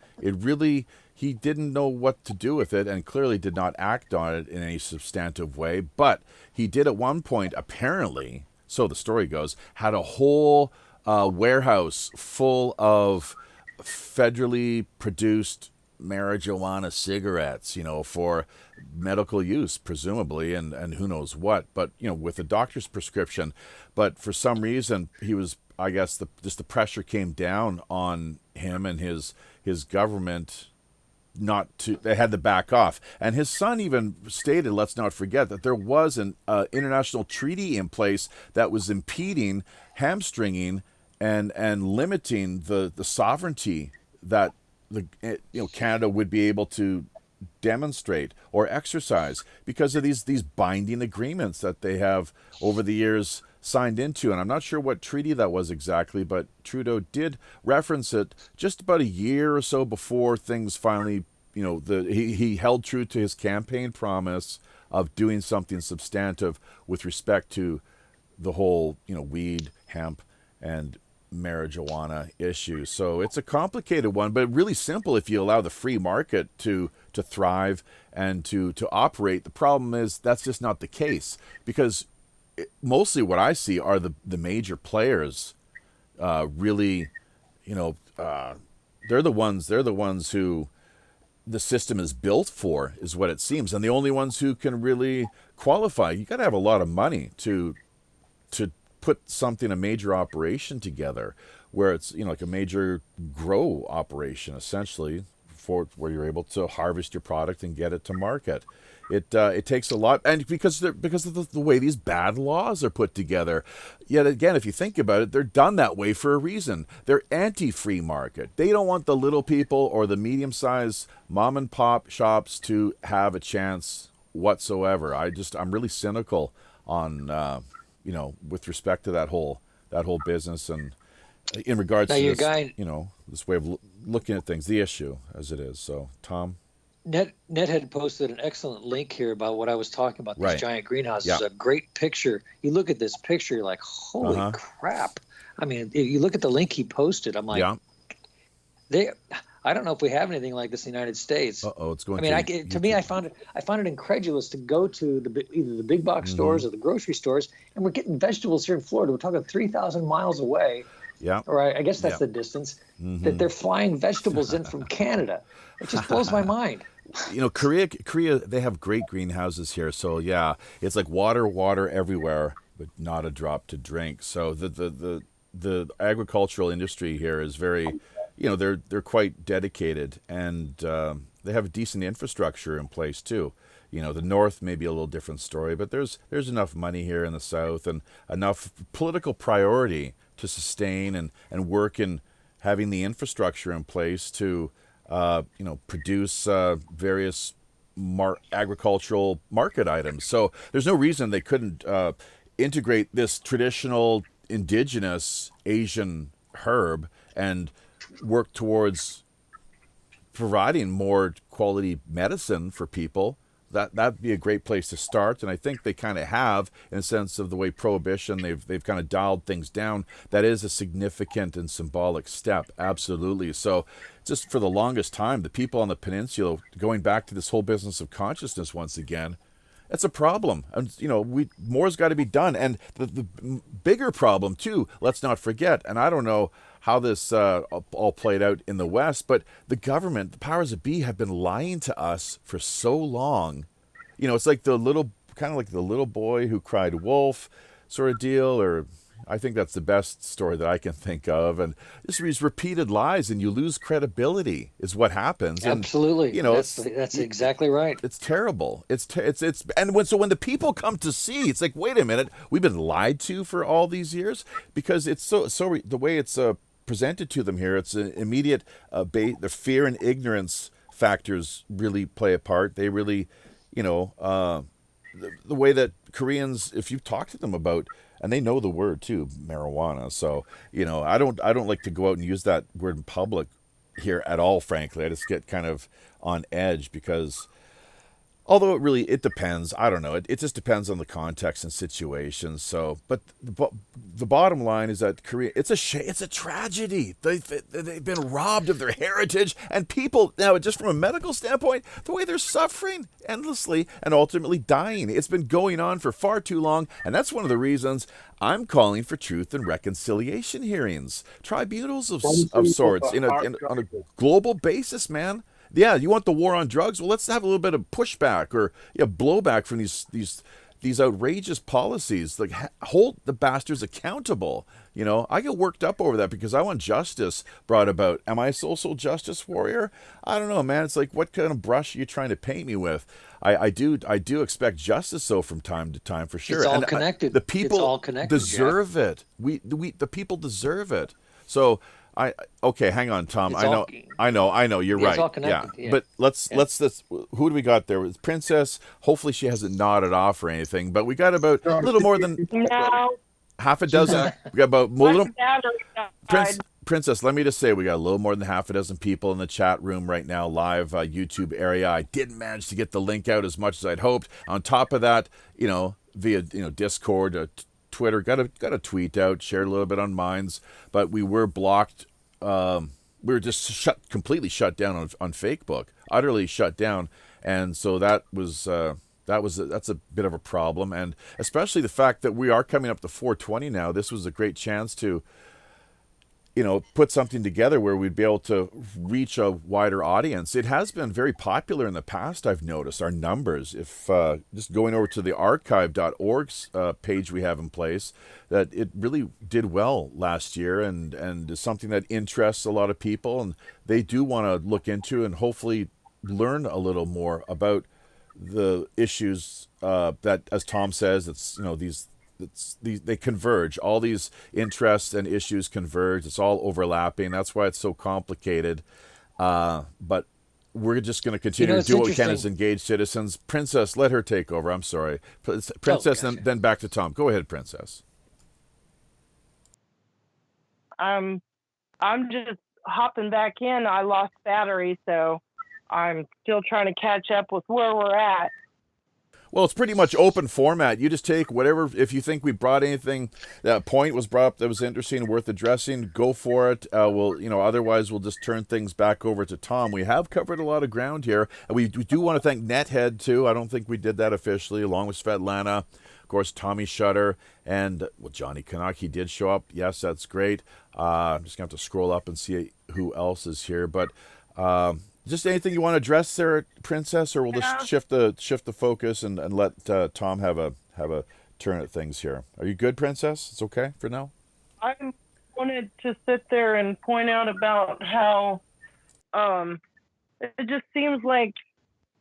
He didn't know what to do with it and clearly did not act on it in any substantive way. But he did at one point, apparently, so the story goes, had a whole warehouse full of federally produced marijuana cigarettes, for medical use, presumably, and who knows what, but, with a doctor's prescription. But for some reason, he was, I guess, the pressure came down on him and his government they had to back off. And his son even stated, let's not forget, that there was an international treaty in place that was impeding, hamstringing, and limiting the sovereignty that Canada would be able to demonstrate or exercise because of these binding agreements that they have over the years signed into. And I'm not sure what treaty that was exactly, but Trudeau did reference it just about a year or so before things finally, he held true to his campaign promise of doing something substantive with respect to the whole, weed, hemp, and marijuana issue. So it's a complicated one, but really simple if you allow the free market to thrive and to operate. The problem is that's just not the case, because mostly what I see are the major players really, they're the ones who the system is built for, is what it seems, and the only ones who can really qualify. You got to have a lot of money to put a major operation together, where it's like a major grow operation, essentially, for where you're able to harvest your product and get it to market. It takes a lot, and because of the way these bad laws are put together. Yet again, if you think about it, they're done that way for a reason. They're anti-free market. They don't want the little people or the medium-sized mom and pop shops to have a chance whatsoever. I'm really cynical on with respect to that whole business, and in regards to this, this way of looking at things, the issue as it is. So, Tom? Net had posted an excellent link here about what I was talking about, these giant greenhouses. Yeah. A great picture. You look at this picture, you're like, holy crap. I mean, you look at the link he posted, I'm like, I don't know if we have anything like this in the United States. It's going. I found it incredulous to go to either the big box stores or the grocery stores, and we're getting vegetables here in Florida. We're talking 3,000 miles away. Yeah. Or I guess that's the distance that they're flying vegetables in from Canada. It just blows my mind. Korea, they have great greenhouses here. So yeah, it's like water everywhere, but not a drop to drink. So the agricultural industry here is very, they're quite dedicated, and they have a decent infrastructure in place too. The north may be a little different story, but there's enough money here in the south and enough political priority to sustain and work in having the infrastructure in place to produce various agricultural market items. So there's no reason they couldn't integrate this traditional indigenous Asian herb and work towards providing more quality medicine for people. That'd be a great place to start, and I think they kind of have, in a sense of the way prohibition, they've kind of dialed things down. That is a significant and symbolic step, absolutely. So just for the longest time, the people on the peninsula, going back to this whole business of consciousness once again, it's a problem, and more's got to be done. And the bigger problem too, let's not forget, and I don't know how this all played out in the West, but the government, the powers that be, have been lying to us for so long. It's like the little boy who cried wolf sort of deal, or I think that's the best story that I can think of. And just these repeated lies, and you lose credibility is what happens. Absolutely. And, that's exactly right. It's terrible. And when the people come to see, it's like, wait a minute, we've been lied to for all these years, because it's so the way it's presented to them here, it's an immediate the fear and ignorance factors really play a part. They really, the way that Koreans, if you talk to them about, and they know the word too, marijuana. So, I don't like to go out and use that word in public here at all, frankly. I just get kind of on edge, because although it depends. I don't know. It just depends on the context and situation. So, but the bottom line is that Korea, it's a tragedy. They've been robbed of their heritage, and people now, just from a medical standpoint, the way they're suffering endlessly and ultimately dying. It's been going on for far too long, and that's one of the reasons I'm calling for truth and reconciliation hearings, tribunals of sorts, on a global basis, man. Yeah, you want the war on drugs? Well, let's have a little bit of pushback or blowback from these outrageous policies. Like, hold the bastards accountable. I get worked up over that because I want justice brought about. Am I a social justice warrior? I don't know, man. It's like, what kind of brush are you trying to paint me with? I do expect justice, though, from time to time, for sure. It's all connected. The people it's all connected, deserve it. The people deserve it. So. Okay, hang on, Tom. I know. You're right. It's all connected, yeah. But let's who do we got there? With Princess. Hopefully she hasn't nodded off or anything. But we got about a little more than half a dozen. We got about Princess, let me just say, we got a little more than half a dozen people in the chat room right now, live YouTube area. I didn't manage to get the link out as much as I'd hoped. On top of that, via Discord, Twitter, got a tweet out, shared a little bit on Minds, but we were blocked. We were just completely shut down on Facebook, utterly shut down, and so that's a bit of a problem, and especially the fact that we are coming up to 420 now. This was a great chance to put something together where we'd be able to reach a wider audience. It has been very popular in the past, I've noticed, our numbers. If just going over to the archive.org page we have in place, that it really did well last year and is something that interests a lot of people, and they do want to look into and hopefully learn a little more about the issues that, as Tom says, they converge. All these interests and issues converge. It's all overlapping. That's why it's so complicated. But we're just going to continue to do what we can as engaged citizens. Princess, let her take over. I'm sorry. Princess, then back to Tom. Go ahead, Princess. I'm just hopping back in. I lost battery, so I'm still trying to catch up with where we're at. Well, it's pretty much open format. You just take whatever, if you think we brought anything, that point was brought up that was interesting, worth addressing, go for it. Otherwise we'll just turn things back over to Tom. We have covered a lot of ground here. And we do want to thank Nethead, too. I don't think we did that officially, along with Svetlana, of course, Tommy Shutter, and Johnny Canuck. He did show up. Yes, that's great. I'm just going to have to scroll up and see who else is here. But just anything you want to address there, Princess, or we'll just shift the focus and let Tom have a turn at things here. Are you good, Princess? It's okay for now? I wanted to sit there and point out about how it just seems like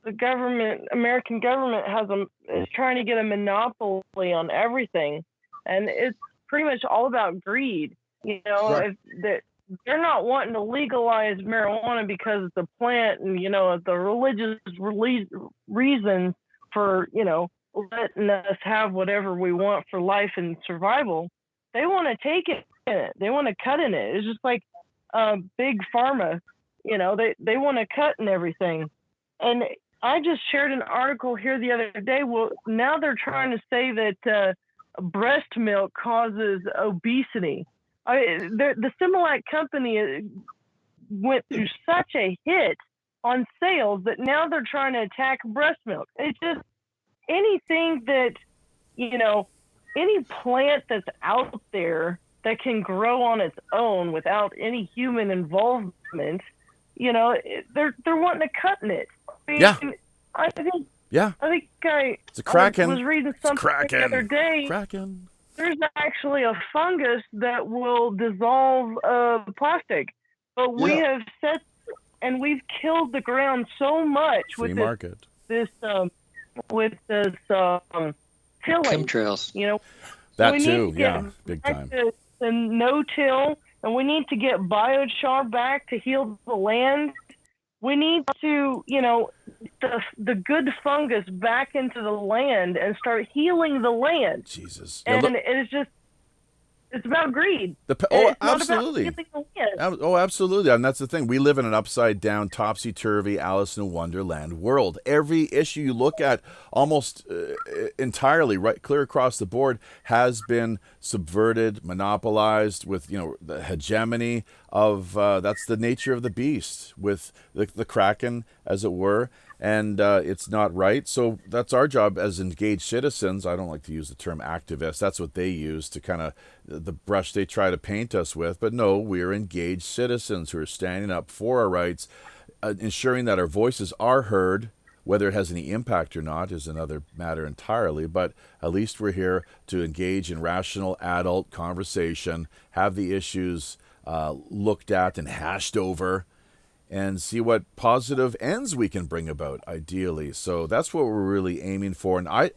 the American government is trying to get a monopoly on everything, and it's pretty much all about greed. Right. They're not wanting to legalize marijuana because it's a plant and, the religious reasons for, letting us have whatever we want for life and survival. They want to take it in it. They want to cut in it. It's just like big pharma, they want to cut in everything. And I just shared an article here the other day. Well, now they're trying to say that breast milk causes obesity. The Similac company went through such a hit on sales that now they're trying to attack breast milk. It's just anything that, any plant that's out there that can grow on its own without any human involvement, they're wanting to cut in it. I think it's a Kraken. I was reading something the other day. Kraken. There's actually a fungus that will dissolve plastic, but we have set and we've killed the ground so much with this tilling. Chemtrails. That too, big time. The no-till, and we need to get biochar back to heal the land. We need to, the good fungus back into the land and start healing the land. Jesus. And it's about greed. Absolutely. Absolutely. And that's the thing. We live in an upside-down, topsy-turvy, Alice in Wonderland world. Every issue you look at, almost entirely, right, clear across the board, has been subverted, monopolized with, the hegemony of, that's the nature of the beast, with the Kraken, as it were. And it's not right. So that's our job as engaged citizens. I don't like to use the term activists. That's what they use to kind of the brush they try to paint us with. But no, we're engaged citizens who are standing up for our rights, ensuring that our voices are heard. Whether it has any impact or not is another matter entirely. But at least we're here to engage in rational adult conversation, have the issues looked at and hashed over, and see what positive ends we can bring about, ideally. So that's what we're really aiming for. And I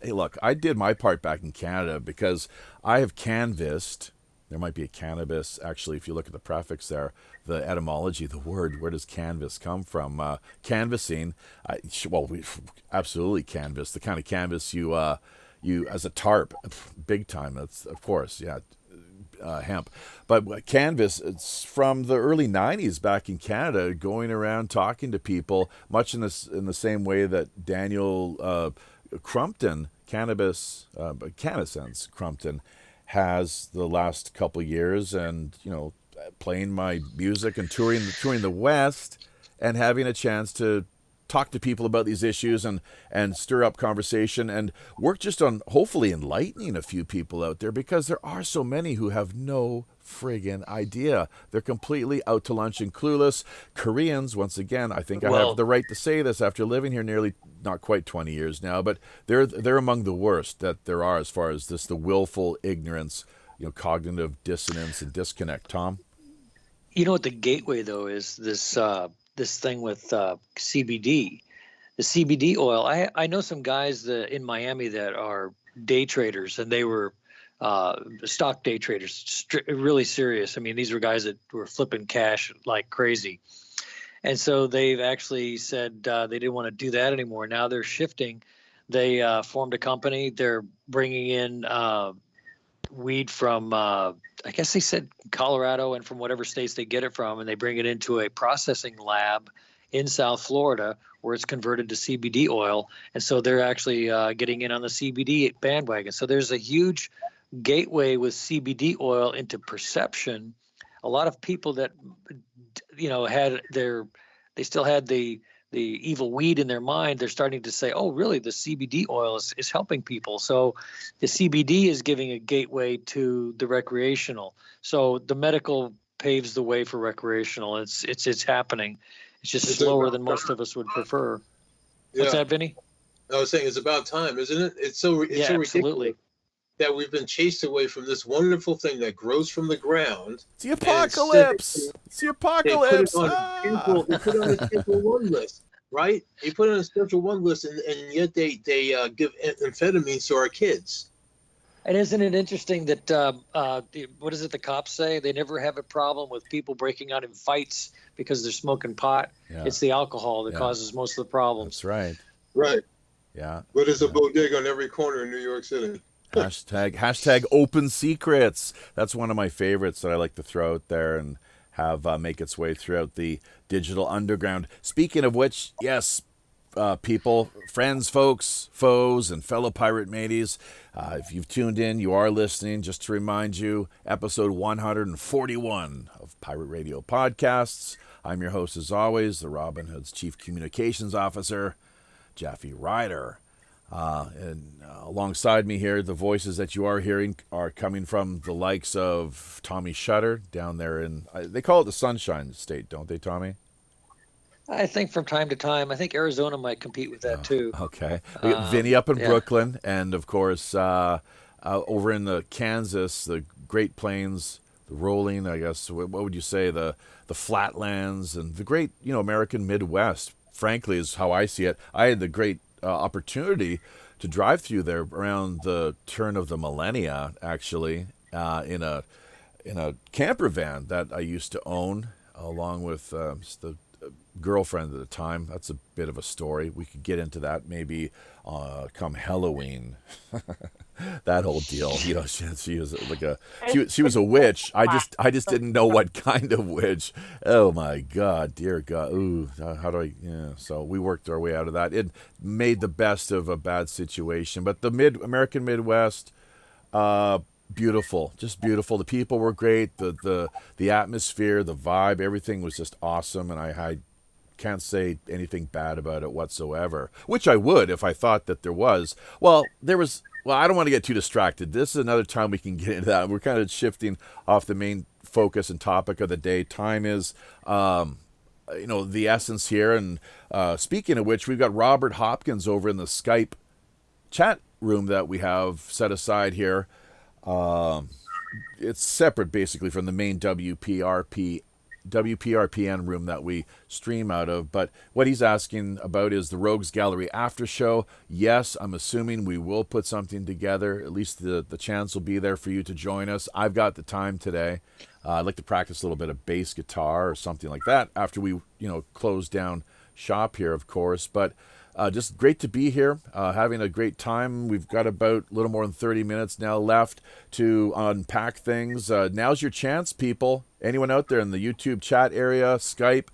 did my part back in Canada because I have canvassed. There might be a cannabis, actually, if you look at the prefix there, the etymology, the word, where does canvas come from? Canvassing, we absolutely canvass, the kind of canvas you as a tarp, big time, that's, of course, yeah. hemp. But Canvas, it's from the early 90s back in Canada, going around talking to people, much in the same way that Daniel Crumpton, Cannasense Crumpton, has the last couple years, and playing my music and touring the West, and having a chance to talk to people about these issues and stir up conversation and work just on hopefully enlightening a few people out there, because there are so many who have no friggin' idea. They're completely out to lunch and clueless. Koreans, once again, I think I have the right to say this after living here nearly not quite 20 years now, but they're among the worst that there are as far as the willful ignorance, cognitive dissonance and disconnect. Tom? You know what the gateway though is, this thing with CBD, the CBD oil. I know some guys in Miami that are day traders, and they were stock day traders, really serious. I mean, these were guys that were flipping cash like crazy. And so they've actually said they didn't want to do that anymore. Now they're shifting. They formed a company. They're bringing in weed from, I guess they said Colorado, and from whatever states they get it from, and they bring it into a processing lab in South Florida where it's converted to CBD oil. And so they're actually getting in on the CBD bandwagon. So there's a huge gateway with CBD oil into perception. A lot of people that, they still had the evil weed in their mind, they're starting to say, oh, really, the CBD oil is helping people. So the CBD is giving a gateway to the recreational. So the medical paves the way for recreational. It's happening. It's just slower than most of us would prefer. Yeah. What's that, Vinny? I was saying it's about time, isn't it? It's so ridiculous absolutely. That we've been chased away from this wonderful thing that grows from the ground. It's the apocalypse. It's the apocalypse. They put it on a Schedule 1 list, right? They put it on a Schedule 1 list, and yet they give amphetamines to our kids. And isn't it interesting that, what is it the cops say? They never have a problem with people breaking out in fights because they're smoking pot. Yeah. It's the alcohol that causes most of the problems. That's right. Right. Yeah. But there's a bodega on every corner in New York City. Hashtag open secrets. That's one of my favorites that I like to throw out there and have make its way throughout the digital underground. Speaking of which, yes, people, friends, folks, foes, and fellow pirate mateys, if you've tuned in, you are listening. Just to remind you, episode 141 of Pirate Radio Podcasts. I'm your host, as always, the Robin Hood's Chief Communications Officer, Jaffe Ryder. And alongside me here, the voices that you are hearing are coming from the likes of Tommy Shutter down there in, they call it the Sunshine State, don't they, Tommy? I think from time to time. I think Arizona might compete with that too. Okay. We got Vinny up in Brooklyn, and of course over in the Kansas, the Great Plains, the rolling, I guess, what would you say, the flatlands, and the great, American Midwest, frankly, is how I see it. I had the great opportunity to drive through there around the turn of the millennia, actually, in a camper van that I used to own, along with the girlfriend at the time. That's a bit of a story. We could get into that maybe come Halloween. That whole deal. She was like she was a witch. I just didn't know what kind of witch. Oh my God, dear God. Ooh, how do I? Yeah. So we worked our way out of that. It made the best of a bad situation. But the American Midwest, beautiful, just beautiful. The people were great. The atmosphere, the vibe, everything was just awesome. And I can't say anything bad about it whatsoever, which I would if I thought that there was. Well, I don't want to get too distracted. This is another time we can get into that. We're kind of shifting off the main focus and topic of the day. Time is, the essence here. And speaking of which, we've got Robert Hopkins over in the Skype chat room that we have set aside here. It's separate, basically, from the main WPRPN room that we stream out of. But what he's asking about is the Rogues Gallery after show. Yes, I'm assuming we will put something together. At least the chance will be there for you to join us. I've got the time today. I'd like to practice a little bit of bass guitar or something like that after we, close down shop here, of course. But just great to be here, having a great time. We've got about a little more than 30 minutes now left to unpack things. Now's your chance, people. Anyone out there in the YouTube chat area, Skype,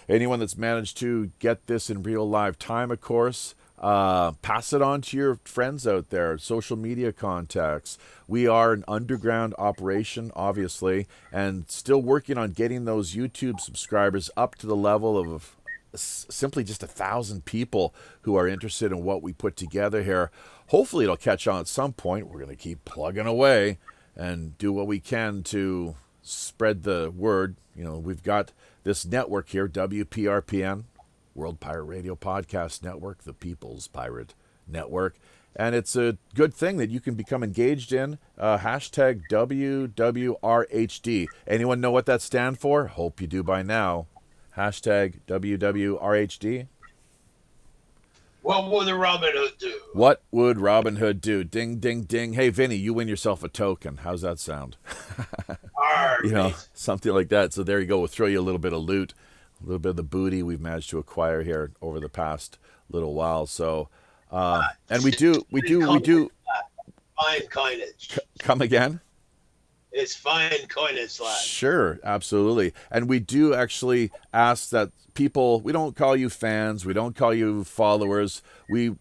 anyone that's managed to get this in real live time, of course, pass it on to your friends out there, social media contacts. We are an underground operation, obviously, and still working on getting those YouTube subscribers up to the level of simply just 1,000 people who are interested in what we put together here. Hopefully it'll catch on at some point. We're going to keep plugging away and do what we can to spread the word. You know, we've got this network here, WPRPN, World Pirate Radio Podcast Network, the People's Pirate Network. And it's a good thing that you can become engaged in. Hashtag WWRHD. Anyone know what that stands for? Hope you do by now. Hashtag WWRHD. What would a Robin Hood do? What would Robin Hood do? Ding, ding, ding. Hey, Vinny, you win yourself a token. How's that sound? Arr, You know, mate. something like that. So there you go. We'll throw you a little bit of loot, a little bit of the booty we've managed to acquire here over the past little while. So, and we do. Fine coinage. Come again? It's fine coinage, lad. Sure, absolutely. And we do actually ask that people, we don't call you fans, we don't call you followers, we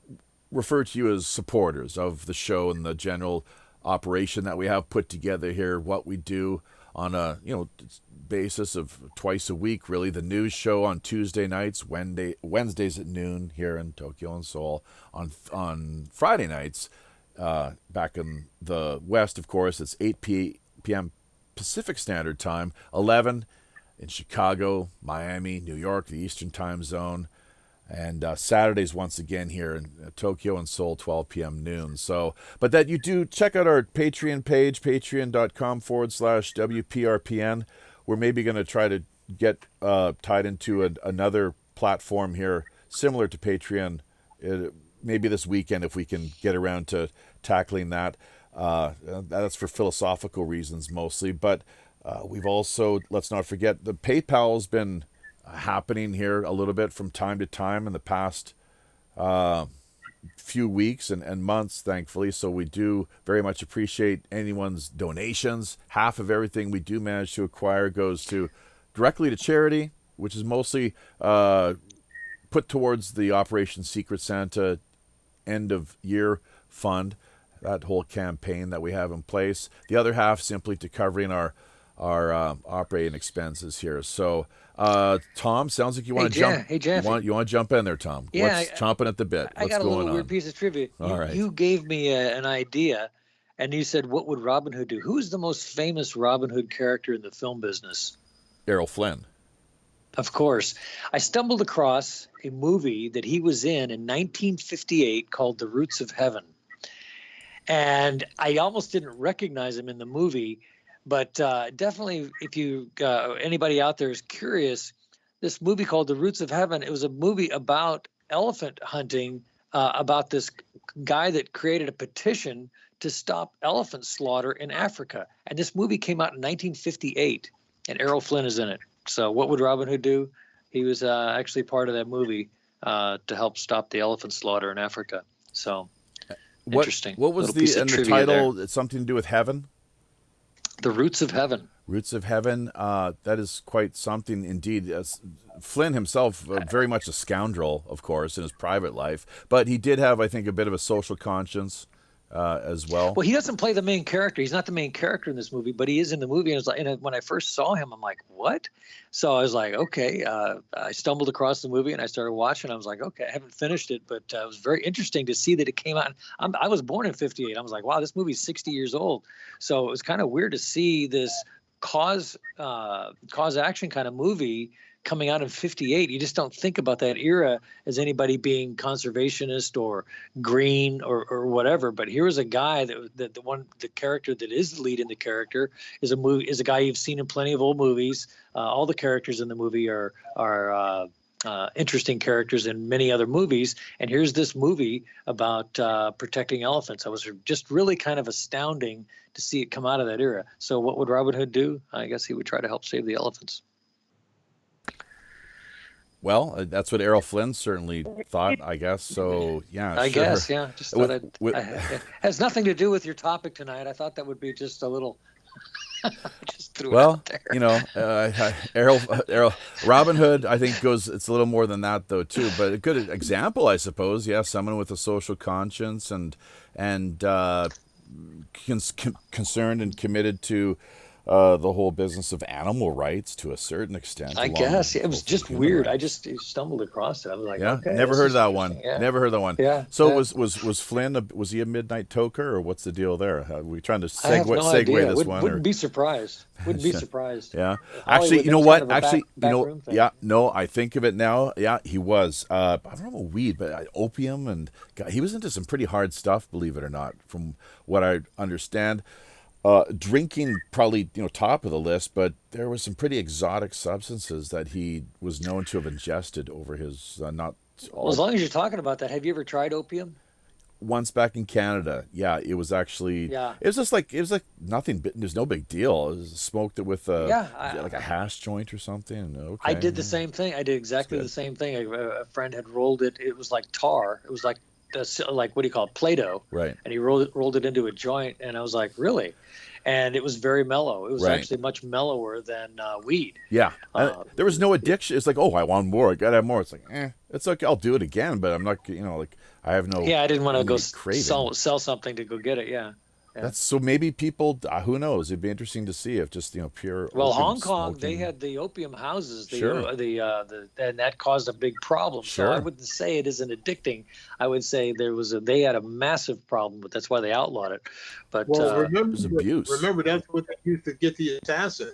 refer to you as supporters of the show and the general operation that we have put together here, what we do on a basis of twice a week, really. The news show on Tuesday nights, Wednesdays at noon here in Tokyo and Seoul. On Friday nights, back in the West, of course, it's 8 p.m. Pacific Standard Time, 11 in Chicago, Miami, New York, the Eastern Time Zone, and Saturdays once again here in Tokyo and Seoul, 12 p.m. noon. So, but that you do check out our Patreon page, patreon.com/WPRPN. We're maybe going to try to get tied into another platform here similar to Patreon, maybe this weekend if we can get around to tackling that. That's for philosophical reasons mostly, but we've also, let's not forget, the PayPal's been happening here a little bit from time to time in the past few weeks and months, thankfully. So we do very much appreciate anyone's donations. Half of everything we do manage to acquire goes directly to charity, which is mostly put towards the Operation Secret Santa end of year fund, that whole campaign that we have in place. The other half simply to covering our operating expenses here. So, Tom, sounds like you want to jump. Hey, Jeff. You want to jump in there, Tom? Yeah, What's chomping at the bit? I What's got a going little on? weird piece of trivia. All right. You gave me an idea, and you said, "What would Robin Hood do?" Who's the most famous Robin Hood character in the film business? Errol Flynn. Of course. I stumbled across a movie that he was in 1958 called The Roots of Heaven. And I almost didn't recognize him in the movie, but definitely if you anybody out there is curious, this movie called The Roots of Heaven, it was a movie about elephant hunting, about this guy that created a petition to stop elephant slaughter in Africa. And this movie came out in 1958, and Errol Flynn is in it. So what would Robin Hood do? He was actually part of that movie to help stop the elephant slaughter in Africa. So interesting. What was the title? It's something to do with heaven? The Roots of Heaven. Roots of Heaven. That is quite something indeed. Flynn himself, very much a scoundrel, of course, in his private life, but he did have, I think, a bit of a social conscience as well. Well, he doesn't play the main character. He's not the main character in this movie, but he is in the movie. And it's like, when I first saw him, I'm like, what? So I was like, okay. I stumbled across the movie and I started watching. I was like, okay, I haven't finished it, but it was very interesting to see that it came out. I was born in 58. I was like, wow, this movie's 60 years old. So it was kind of weird to see this cause action kind of movie coming out in 58. You just don't think about that era as anybody being conservationist or green or whatever. But here is a guy the character that is the lead in the character is a guy you've seen in plenty of old movies. All the characters in the movie are interesting characters in many other movies. And here's this movie about protecting elephants. I was just really kind of astounding to see it come out of that era. So what would Robin Hood do? I guess he would try to help save the elephants. Well, that's what Errol Flynn certainly thought, I guess. So, yeah, I sure. guess, yeah. Just thought it has nothing to do with your topic tonight. I thought that would be just a little. Just threw it out there. You know, Errol, Robin Hood, I think it's a little more than that though too. But a good example, I suppose. Yeah, someone with a social conscience and concerned and committed to the whole business of animal rights to a certain extent. I guess it was just weird. I just stumbled across it. I was like, yeah, okay, never heard of that one. Yeah. Never heard that one. Yeah. So yeah. was Flynn? Was he a midnight toker, or what's the deal there? Are we trying to I have no segue idea. this one? Wouldn't be surprised. Wouldn't be surprised. Yeah. Hollywood, Actually, you know what? Actually, yeah. No, I think of it now. Yeah, he was. I don't know about weed, but opium, and God, he was into some pretty hard stuff. Believe it or not, from what I understand. Drinking probably top of the list, but there was some pretty exotic substances that he was known to have ingested over his Well, as long as you're talking about that, have you ever tried opium? Once back in Canada, yeah, it was actually. Yeah. It was like nothing. There's no big deal. It was smoked it with like a hash joint or something. Okay. I did the same thing. I did exactly the same thing. A friend had rolled it. It was like tar. It was like what do you call it, Play-Doh? Right. And he rolled it into a joint, and I was like, really? And it was very mellow. It was actually much mellower than weed. Yeah. There was no addiction. It's like, oh, I want more. I gotta have more. It's like, it's okay. I'll do it again, but I'm not. I have no. Yeah, I didn't want to go sell something to go get it. Yeah. That's so maybe people. Who knows? It'd be interesting to see if just pure. Well, Hong Kong, they had the opium houses. And that caused a big problem. Sure. So I wouldn't say it isn't addicting. I would say they had a massive problem, but that's why they outlawed it. But remember, it was abuse. Remember that's what they used to get the assassin.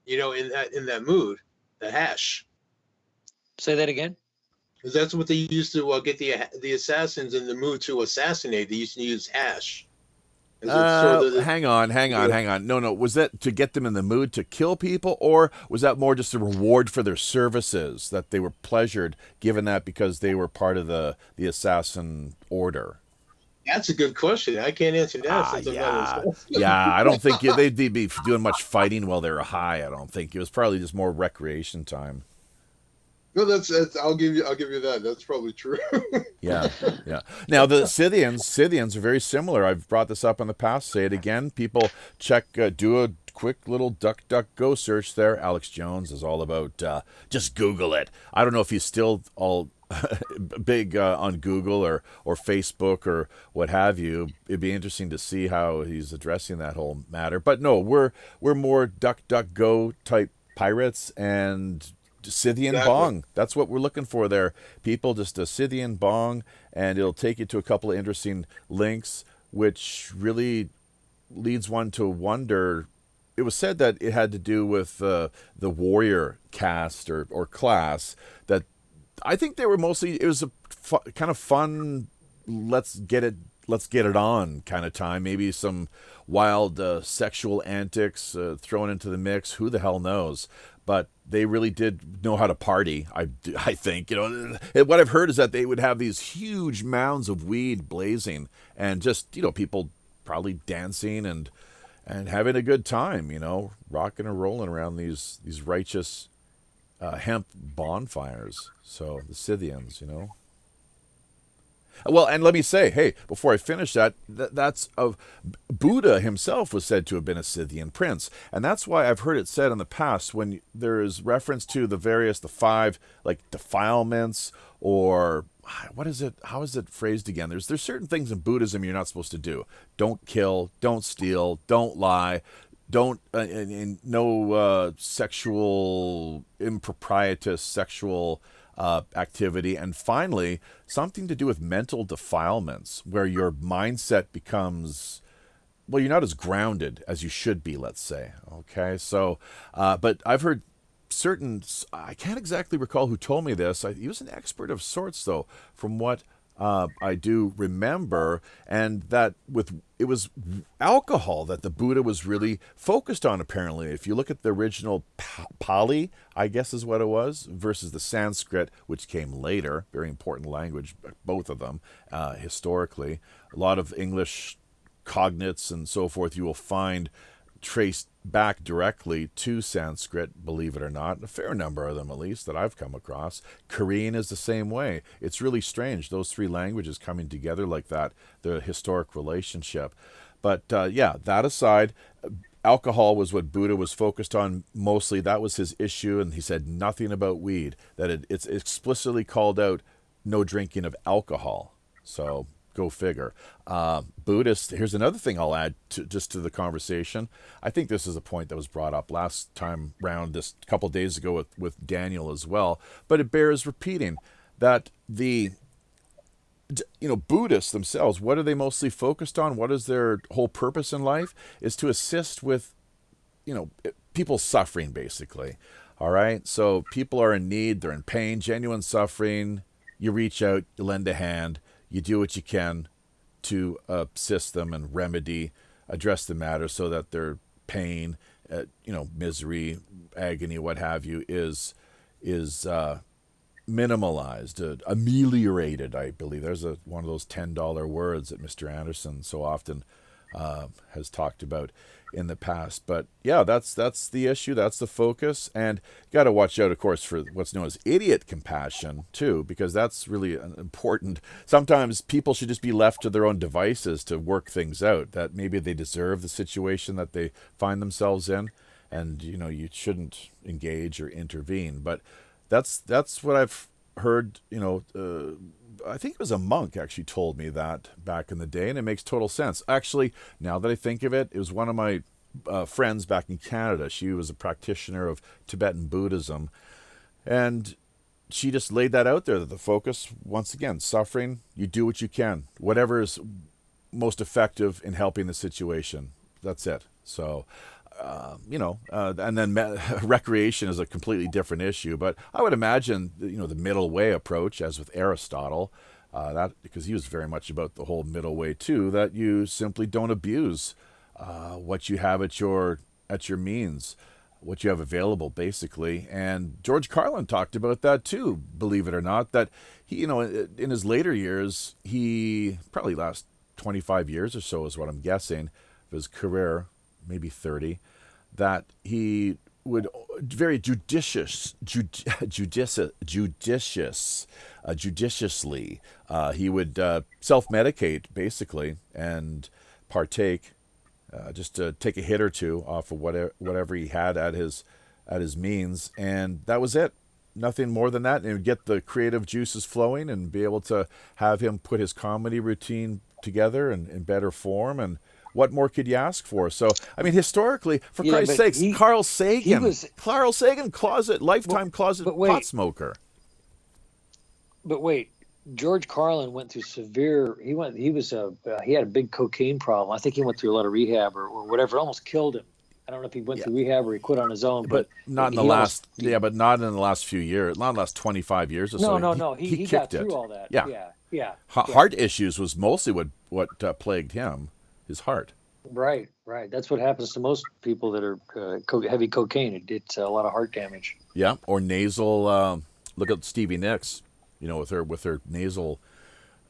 In that mood, the hash. Say that again. Because that's what they used to get the assassins in the mood to assassinate. They used to use hash. Hang on. No. Was that to get them in the mood to kill people, or was that more just a reward for their services, that they were pleasured given that because they were part of the assassin order? That's a good question. I can't answer that. Yeah. I don't think they'd be doing much fighting while they were high. I don't think it was probably just more recreation time. No, that's I'll give you that. That's probably true. Yeah. Now the Scythians are very similar. I've brought this up in the past. Say it again. People check, do a quick little DuckDuckGo search there. Alex Jones is all about. Just Google it. I don't know if he's still all big on Google or Facebook or what have you. It'd be interesting to see how he's addressing that whole matter. But no, we're more DuckDuckGo type pirates and. Scythian bong. That's what we're looking for there. People, just a Scythian bong, and it'll take you to a couple of interesting links, which really leads one to wonder. It was said that it had to do with the warrior caste or class. That I think they were mostly. It was a kind of fun. Let's get it on kind of time. Maybe some wild sexual antics thrown into the mix. Who the hell knows? But they really did know how to party. I think what I've heard is that they would have these huge mounds of weed blazing, and just people probably dancing and having a good time. Rocking and rolling around these righteous hemp bonfires. So the Scythians, Well, and let me say, hey, before I finish that's of Buddha himself was said to have been a Scythian prince, and that's why I've heard it said in the past when there is reference to the 5 like defilements, or what is it? How is it phrased again? There's certain things in Buddhism you're not supposed to do. Don't kill, don't steal, don't lie. Don't no sexual improprietous sexual activity, and finally something to do with mental defilements, where your mindset becomes, well, you're not as grounded as you should be, let's say. Okay, so but I've heard certain, I can't exactly recall who told me this. He was an expert of sorts, though, from what I do remember, and that it was alcohol that the Buddha was really focused on, apparently. If you look at the original Pali, I guess is what it was, versus the Sanskrit, which came later, very important language, both of them, historically. A lot of English cognates and so forth, you will find traced back directly to Sanskrit, believe it or not. A fair number of them, at least, that I've come across. Korean is the same way. It's really strange, those three languages coming together like that, the historic relationship. But yeah, that aside, alcohol was what Buddha was focused on mostly. That was his issue, and he said nothing about weed, that it's explicitly called out, no drinking of alcohol. So go figure. Buddhist, here's another thing I'll add to the conversation. I think this is a point that was brought up last time round, this couple days ago with Daniel as well, but it bears repeating that Buddhists themselves, what are they mostly focused on? What is their whole purpose in life? Is to assist with, people suffering, basically. All right? So people are in need, they're in pain, genuine suffering. You reach out, you lend a hand, you do what you can to assist them and address the matter so that their pain, misery, agony, what have you, is minimalized, ameliorated, I believe. There's one of those $10 words that Mr. Anderson so often has talked about in the past. But yeah, that's the issue. That's the focus. And you got to watch out, of course, for what's known as idiot compassion, too, because that's really important. Sometimes people should just be left to their own devices to work things out, that maybe they deserve the situation that they find themselves in. And, you shouldn't engage or intervene. But that's what I've heard, I think it was a monk actually told me that back in the day, and it makes total sense. Actually, now that I think of it, it was one of my friends back in Canada. She was a practitioner of Tibetan Buddhism, and she just laid that out there, that the focus, once again, suffering, you do what you can. Whatever is most effective in helping the situation. That's it. So, and then recreation is a completely different issue. But I would imagine, the middle way approach, as with Aristotle, that because he was very much about the whole middle way too, that you simply don't abuse what you have at your means, what you have available, basically. And George Carlin talked about that too, believe it or not, that he, in his later years, he probably last 25 years or so is what I'm guessing of his career, maybe 30, that he would very judiciously, he would self-medicate, basically, and partake, just to take a hit or two off of whatever he had at his means, and that was it. Nothing more than that, and get the creative juices flowing, and be able to have him put his comedy routine together in better form. And what more could you ask for? So, I mean, historically, for Christ's sakes, Carl Sagan, lifetime closet pot smoker. But wait, George Carlin went through severe. He had a big cocaine problem. I think he went through a lot of rehab or whatever. It almost killed him. I don't know if he went through rehab or he quit on his own, but not in the last. But not in the last few years. Not in the last 25 years or so. No. He got through all that. Yeah. Heart issues was mostly what plagued him. His heart. Right. That's what happens to most people that are heavy cocaine. It's a lot of heart damage. Yeah, or nasal. Look at Stevie Nicks, with her nasal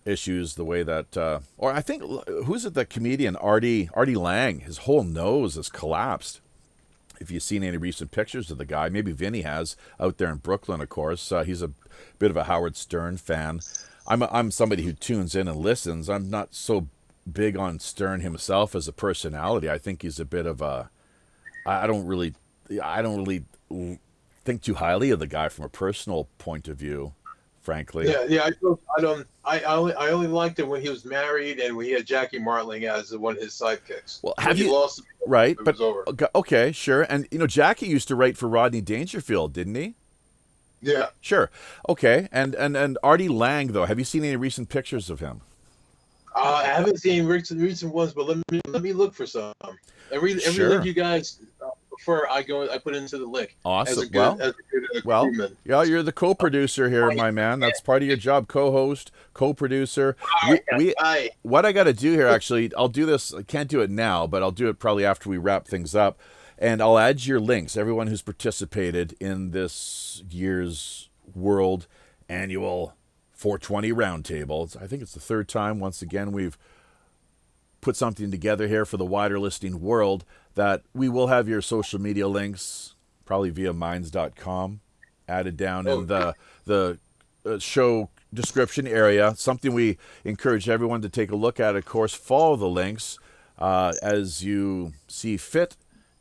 issues. The way that, or I think, who's it? The comedian Artie Lang. His whole nose has collapsed. If you've seen any recent pictures of the guy, maybe Vinny has, out there in Brooklyn. Of course, he's a bit of a Howard Stern fan. I'm somebody who tunes in and listens. I'm not so big on Stern himself as a personality. I think he's a bit of a. I don't really think too highly of the guy from a personal point of view, frankly. Yeah. I only liked him when he was married and when he had Jackie Martling as one of his sidekicks. Well, lost right? But okay, sure. And Jackie used to write for Rodney Dangerfield, didn't he? Yeah. Sure. Okay. And Artie Lang, though, have you seen any recent pictures of him? I haven't seen recent ones, but let me look for some. Every link you guys prefer, I put into the link. Awesome. Yeah, you're the co-producer here, my man. That's part of your job. Co-host, co-producer. What I got to do here, actually, I'll do this. I can't do it now, but I'll do it probably after we wrap things up. And I'll add your links, everyone who's participated in this year's World Annual 420 Roundtable. I think it's the third time, once again, we've put something together here for the wider listening world that we will have your social media links, probably via minds.com, added down in the show description area. Something we encourage everyone to take a look at. Of course, follow the links as you see fit,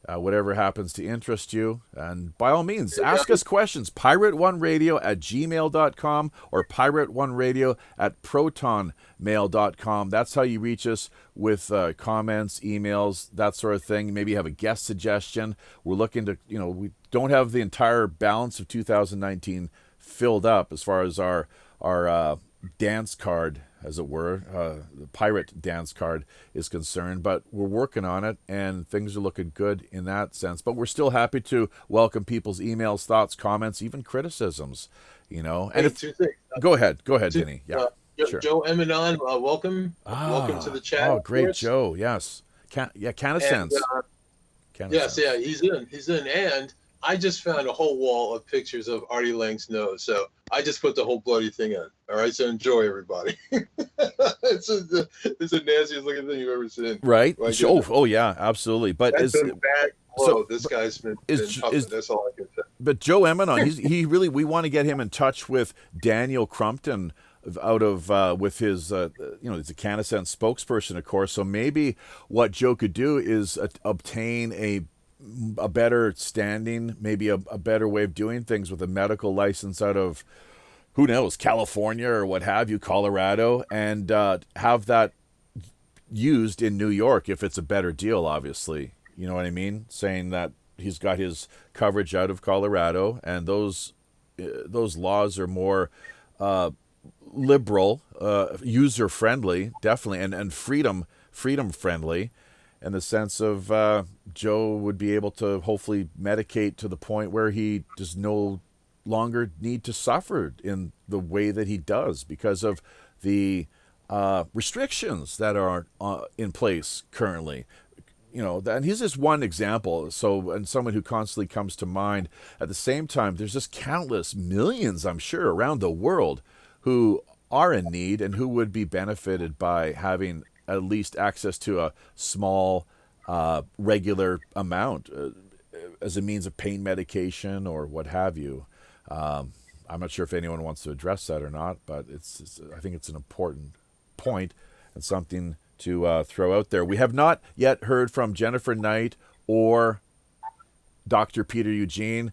whatever happens to interest you. And by all means, ask us questions. Pirate1radio@gmail.com or Pirate1radio@protonmail.com. That's how you reach us with comments, emails, that sort of thing. Maybe you have a guest suggestion. We're looking to, we don't have the entire balance of 2019 filled up as far as our dance card, as it were, the pirate dance card is concerned, but we're working on it and things are looking good in that sense. But we're still happy to welcome people's emails, thoughts, comments, even criticisms, And go ahead, Vinny. Yeah, sure. Joe Eminon, welcome to the chat. Oh, great, Joe. Yes, Cannasense. Yes, yeah, he's in, and I just found a whole wall of pictures of Artie Lang's nose, so I just put the whole bloody thing in. All right, so enjoy, everybody. It's the nastiest looking thing you've ever seen. Right? Oh, yeah, absolutely. But that's been bad. So this guy's been tough. That's all I can say. But Joe Eminon, we want to get him in touch with Daniel Crumpton out of with his he's a Cannasense spokesperson, of course. So maybe what Joe could do is obtain a better standing, maybe a better way of doing things with a medical license out of, who knows, California or what have you, Colorado, and have that used in New York if it's a better deal, obviously. You know what I mean? Saying that he's got his coverage out of Colorado, and those laws are more liberal, user-friendly, definitely, and freedom-friendly, in the sense of Joe would be able to hopefully medicate to the point where he does no longer need to suffer in the way that he does because of the restrictions that are in place currently. And he's just one example. So, and someone who constantly comes to mind. At the same time, there's just countless millions, I'm sure, around the world who are in need and who would be benefited by having at least access to a small, regular amount as a means of pain medication or what have you. I'm not sure if anyone wants to address that or not, but I think it's an important point and something to throw out there. We have not yet heard from Jennifer Knight or Dr. Peter Eugene.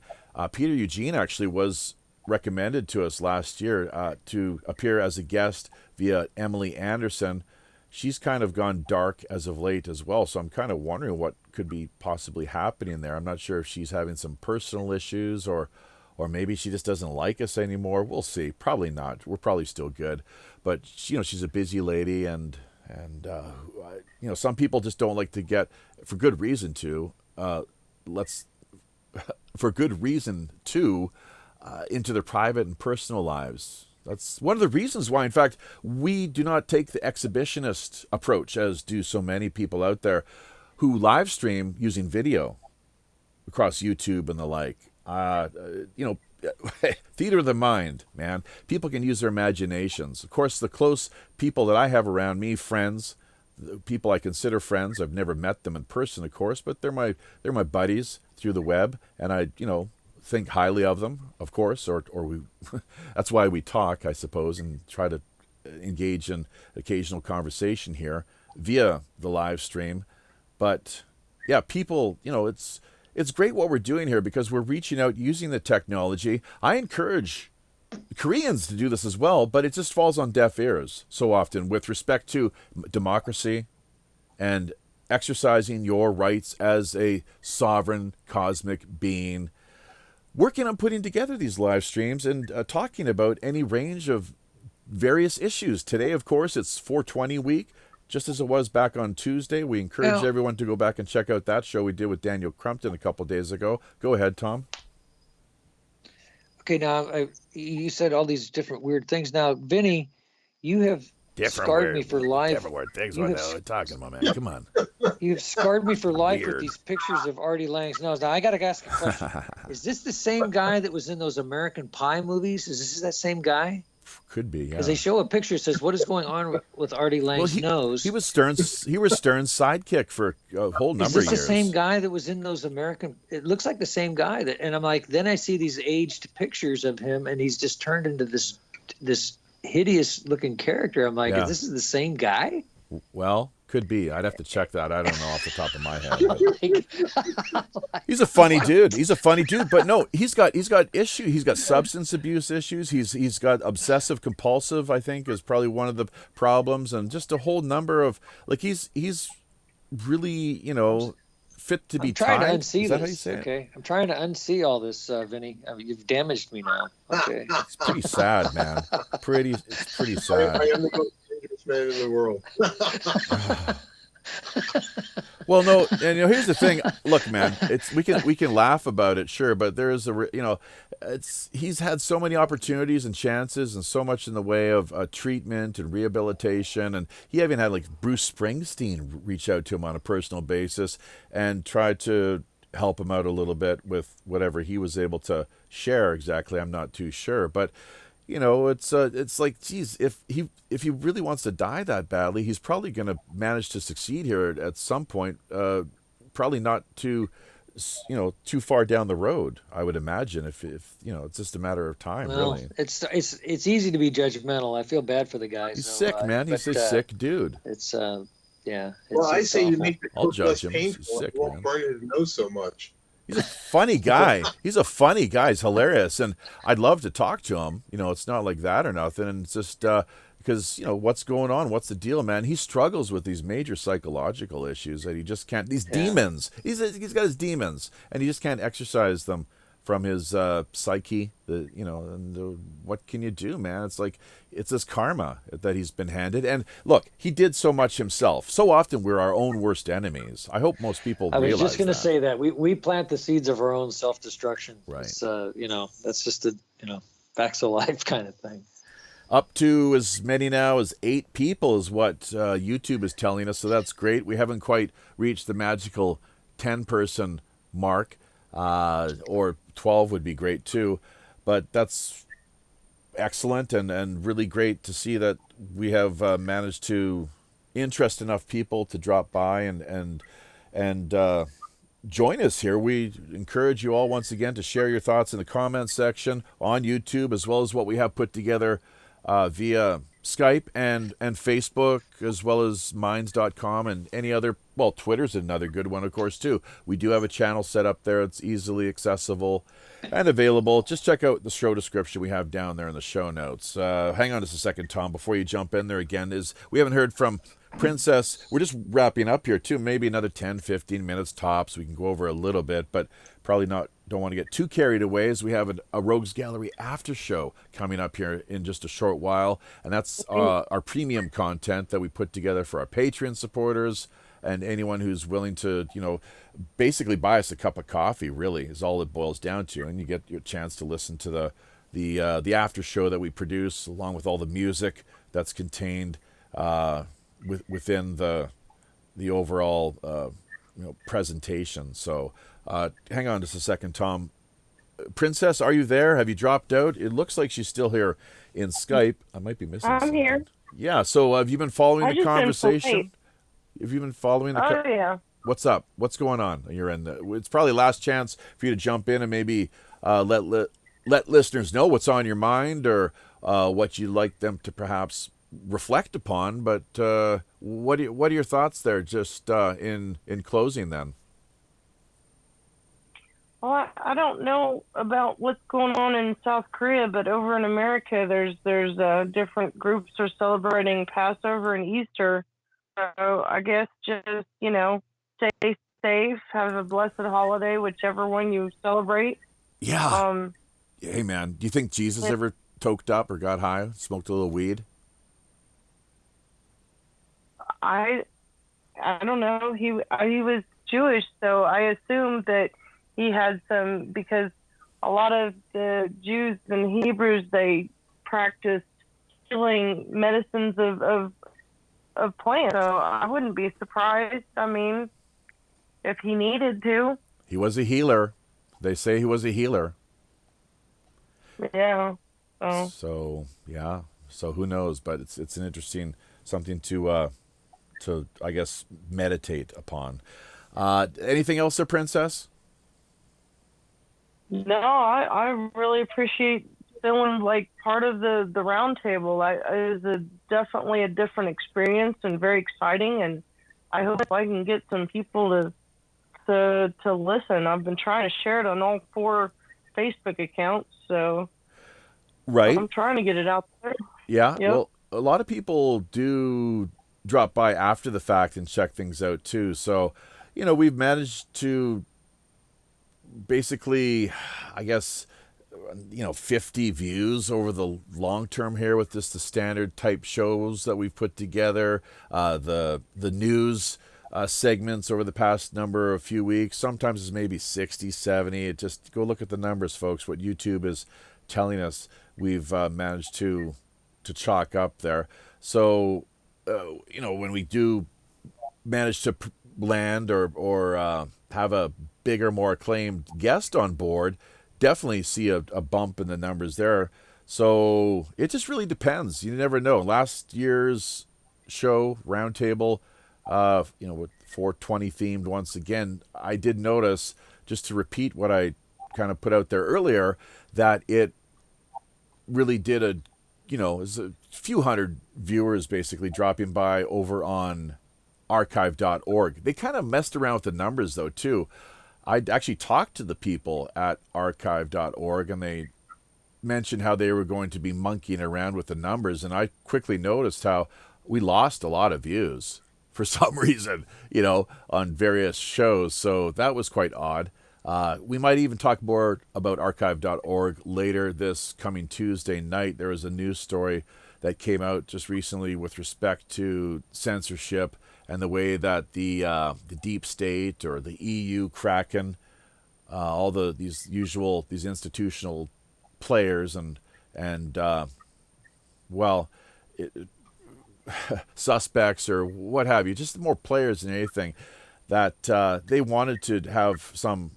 Peter Eugene actually was recommended to us last year to appear as a guest via Emily Anderson. She's kind of gone dark as of late as well, so I'm kind of wondering what could be possibly happening there. I'm not sure if she's having some personal issues or maybe she just doesn't like us anymore. We'll see. Probably not. We're probably still good. But, she's a busy lady, and some people just don't like to get, for good reason into their private and personal lives. That's one of the reasons why, in fact, we do not take the exhibitionist approach, as do so many people out there who live stream using video across YouTube and the like. Theater of the mind, man. People can use their imaginations. Of course, the close people that I have around me, friends, people I consider friends, I've never met them in person, of course, but they're my buddies through the web, and I, think highly of them, of course, or we that's why we talk, I suppose, and try to engage in occasional conversation here via the live stream. But yeah, people, it's great what we're doing here because we're reaching out using the technology. I encourage Koreans to do this as well, but it just falls on deaf ears so often with respect to democracy and exercising your rights as a sovereign cosmic being. Working on putting together these live streams and talking about any range of various issues. Today, of course, it's 420 week, just as it was back on Tuesday. We encourage everyone to go back and check out that show we did with Daniel Crumpton a couple days ago. Go ahead, Tom. Okay, now you said all these different weird things. Now, Vinny, you have scarred me for life. Different weird things. What the hell are you talking about, man? Come on. You've scarred me for life with these pictures of Artie Lang's nose. Now, I got to ask a question. Is this the same guy that was in those American Pie movies? Is this that same guy? Could be, yeah. Because they show a picture that says, "What is going on with Artie Lang's nose?" He was Stern's sidekick for a whole number of years. Is this the same guy that was in those American? It looks like the same guy. And I'm like, then I see these aged pictures of him, and he's just turned into this hideous looking character. I'm like, This is the same guy? Well, could be. I'd have to check that. I don't know off the top of my head. He's a funny dude. But no, he's got issues. He's got substance abuse issues. He's got obsessive compulsive, I think, is probably one of the problems, and just a whole number of he's really, fit to be tied. I'm trying to unsee Is that this. How you say okay. It? I'm trying to unsee all this, Vinny. You've damaged me now. Okay. It's pretty sad, man. It's pretty sad. I am the most dangerous man in the world. Well, no, and here's the thing. Look, man, we can laugh about it, sure, but there is he's had so many opportunities and chances, and so much in the way of treatment and rehabilitation, and he even had Bruce Springsteen reach out to him on a personal basis and try to help him out a little bit with whatever he was able to share. Exactly, I'm not too sure, but. It's like, geez, if he really wants to die that badly, he's probably going to manage to succeed here at some point. Probably not too far down the road, I would imagine. If it's just a matter of time, really. It's easy to be judgmental. I feel bad for the guy. He's sick, man. He's a sick dude. It's Well, I say awful. you make the cook less painful. He's sick, You won't burn his nose so much. He's a funny guy. He's hilarious, and I'd love to talk to him. It's not like that or nothing, and it's just because what's going on? What's the deal, man? He struggles with these major psychological issues that he just can't. These demons. He's got his demons, and he just can't exercise them from his psyche. What can you do, man? It's like it's this karma that he's been handed. And look, he did so much himself. So often we're our own worst enemies. I hope most people realize that. I was just going to say that we plant the seeds of our own self-destruction. Right. It's, that's just a facts of life kind of thing. Up to as many now as 8 people is what YouTube is telling us. So that's great. We haven't quite reached the magical 10-person mark. Or 12 would be great too, but that's excellent and really great to see that we have managed to interest enough people to drop by and join us here. We encourage you all once again to share your thoughts in the comments section on YouTube, as well as what we have put together via Skype and Facebook, as well as minds.com and any other. Well, Twitter's another good one, of course, too. We do have a channel set up there. It's easily accessible and available. Just check out the show description we have down there in the show notes. Hang on just a second, Tom, before you jump in there again. We haven't heard from Princess. We're just wrapping up here, too. Maybe another 10, 15 minutes tops. We can go over a little bit, but probably don't want to get too carried away, as we have a Rogues Gallery after show coming up here in just a short while. And that's our premium content that we put together for our Patreon supporters and anyone who's willing to, basically buy us a cup of coffee, really, is all it boils down to. And you get your chance to listen to the after show that we produce, along with all the music that's contained within the overall presentation. So hang on just a second, Tom. Princess, are you there? Have you dropped out? It looks like she's still here in Skype. I might be missing something. I'm here. Yeah, so have you been following the conversation? Have you been following the yeah. What's up? What's going on? You're in it's probably last chance for you to jump in and maybe let listeners know what's on your mind, or what you'd like them to perhaps reflect upon. But what are your thoughts there, just in closing then? Well, I don't know about what's going on in South Korea, but over in America, there's different groups are celebrating Passover and Easter. So I guess just, stay safe, have a blessed holiday, whichever one you celebrate. Yeah. Hey, man, do you think Jesus ever toked up or got high, smoked a little weed? I don't know. He was Jewish, so I assumed that he had some, because a lot of the Jews and Hebrews, they practiced healing medicines of plants. So I wouldn't be surprised. I mean, if he needed to. He was a healer. They say he was a healer. Yeah. Oh. So yeah. So who knows? But it's an interesting something to I guess meditate upon. Anything else, there, Princess? No, I really appreciate feeling like part of the round table. It was definitely a different experience and very exciting, and I hope I can get some people to listen. I've been trying to share it on all 4 Facebook accounts, so Right. I'm trying to get it out there. Yeah. Yep. Well, a lot of people do drop by after the fact and check things out too. So, we've managed to basically, I guess, 50 views over the long term here with just the standard type shows that we've put together, the news segments over the past few weeks. Sometimes it's maybe 60, 70. It just go look at the numbers, folks. What YouTube is telling us, we've managed to chalk up there. So, when we do manage to land or have a bigger, more acclaimed guest on board, definitely see a bump in the numbers there. So it just really depends. You never know. Last year's show, Roundtable, with 420 themed once again, I did notice, just to repeat what I kind of put out there earlier, that it really did there's a few hundred viewers basically dropping by over on archive.org. They kind of messed around with the numbers though too. I actually talked to the people at archive.org, and they mentioned how they were going to be monkeying around with the numbers, and I quickly noticed how we lost a lot of views for some reason, on various shows. So that was quite odd. We might even talk more about archive.org later this coming Tuesday night. There was a news story that came out just recently with respect to censorship and the way that the deep state or the EU Kraken, all these institutional players and suspects or what have you, just more players than anything, that they wanted to have some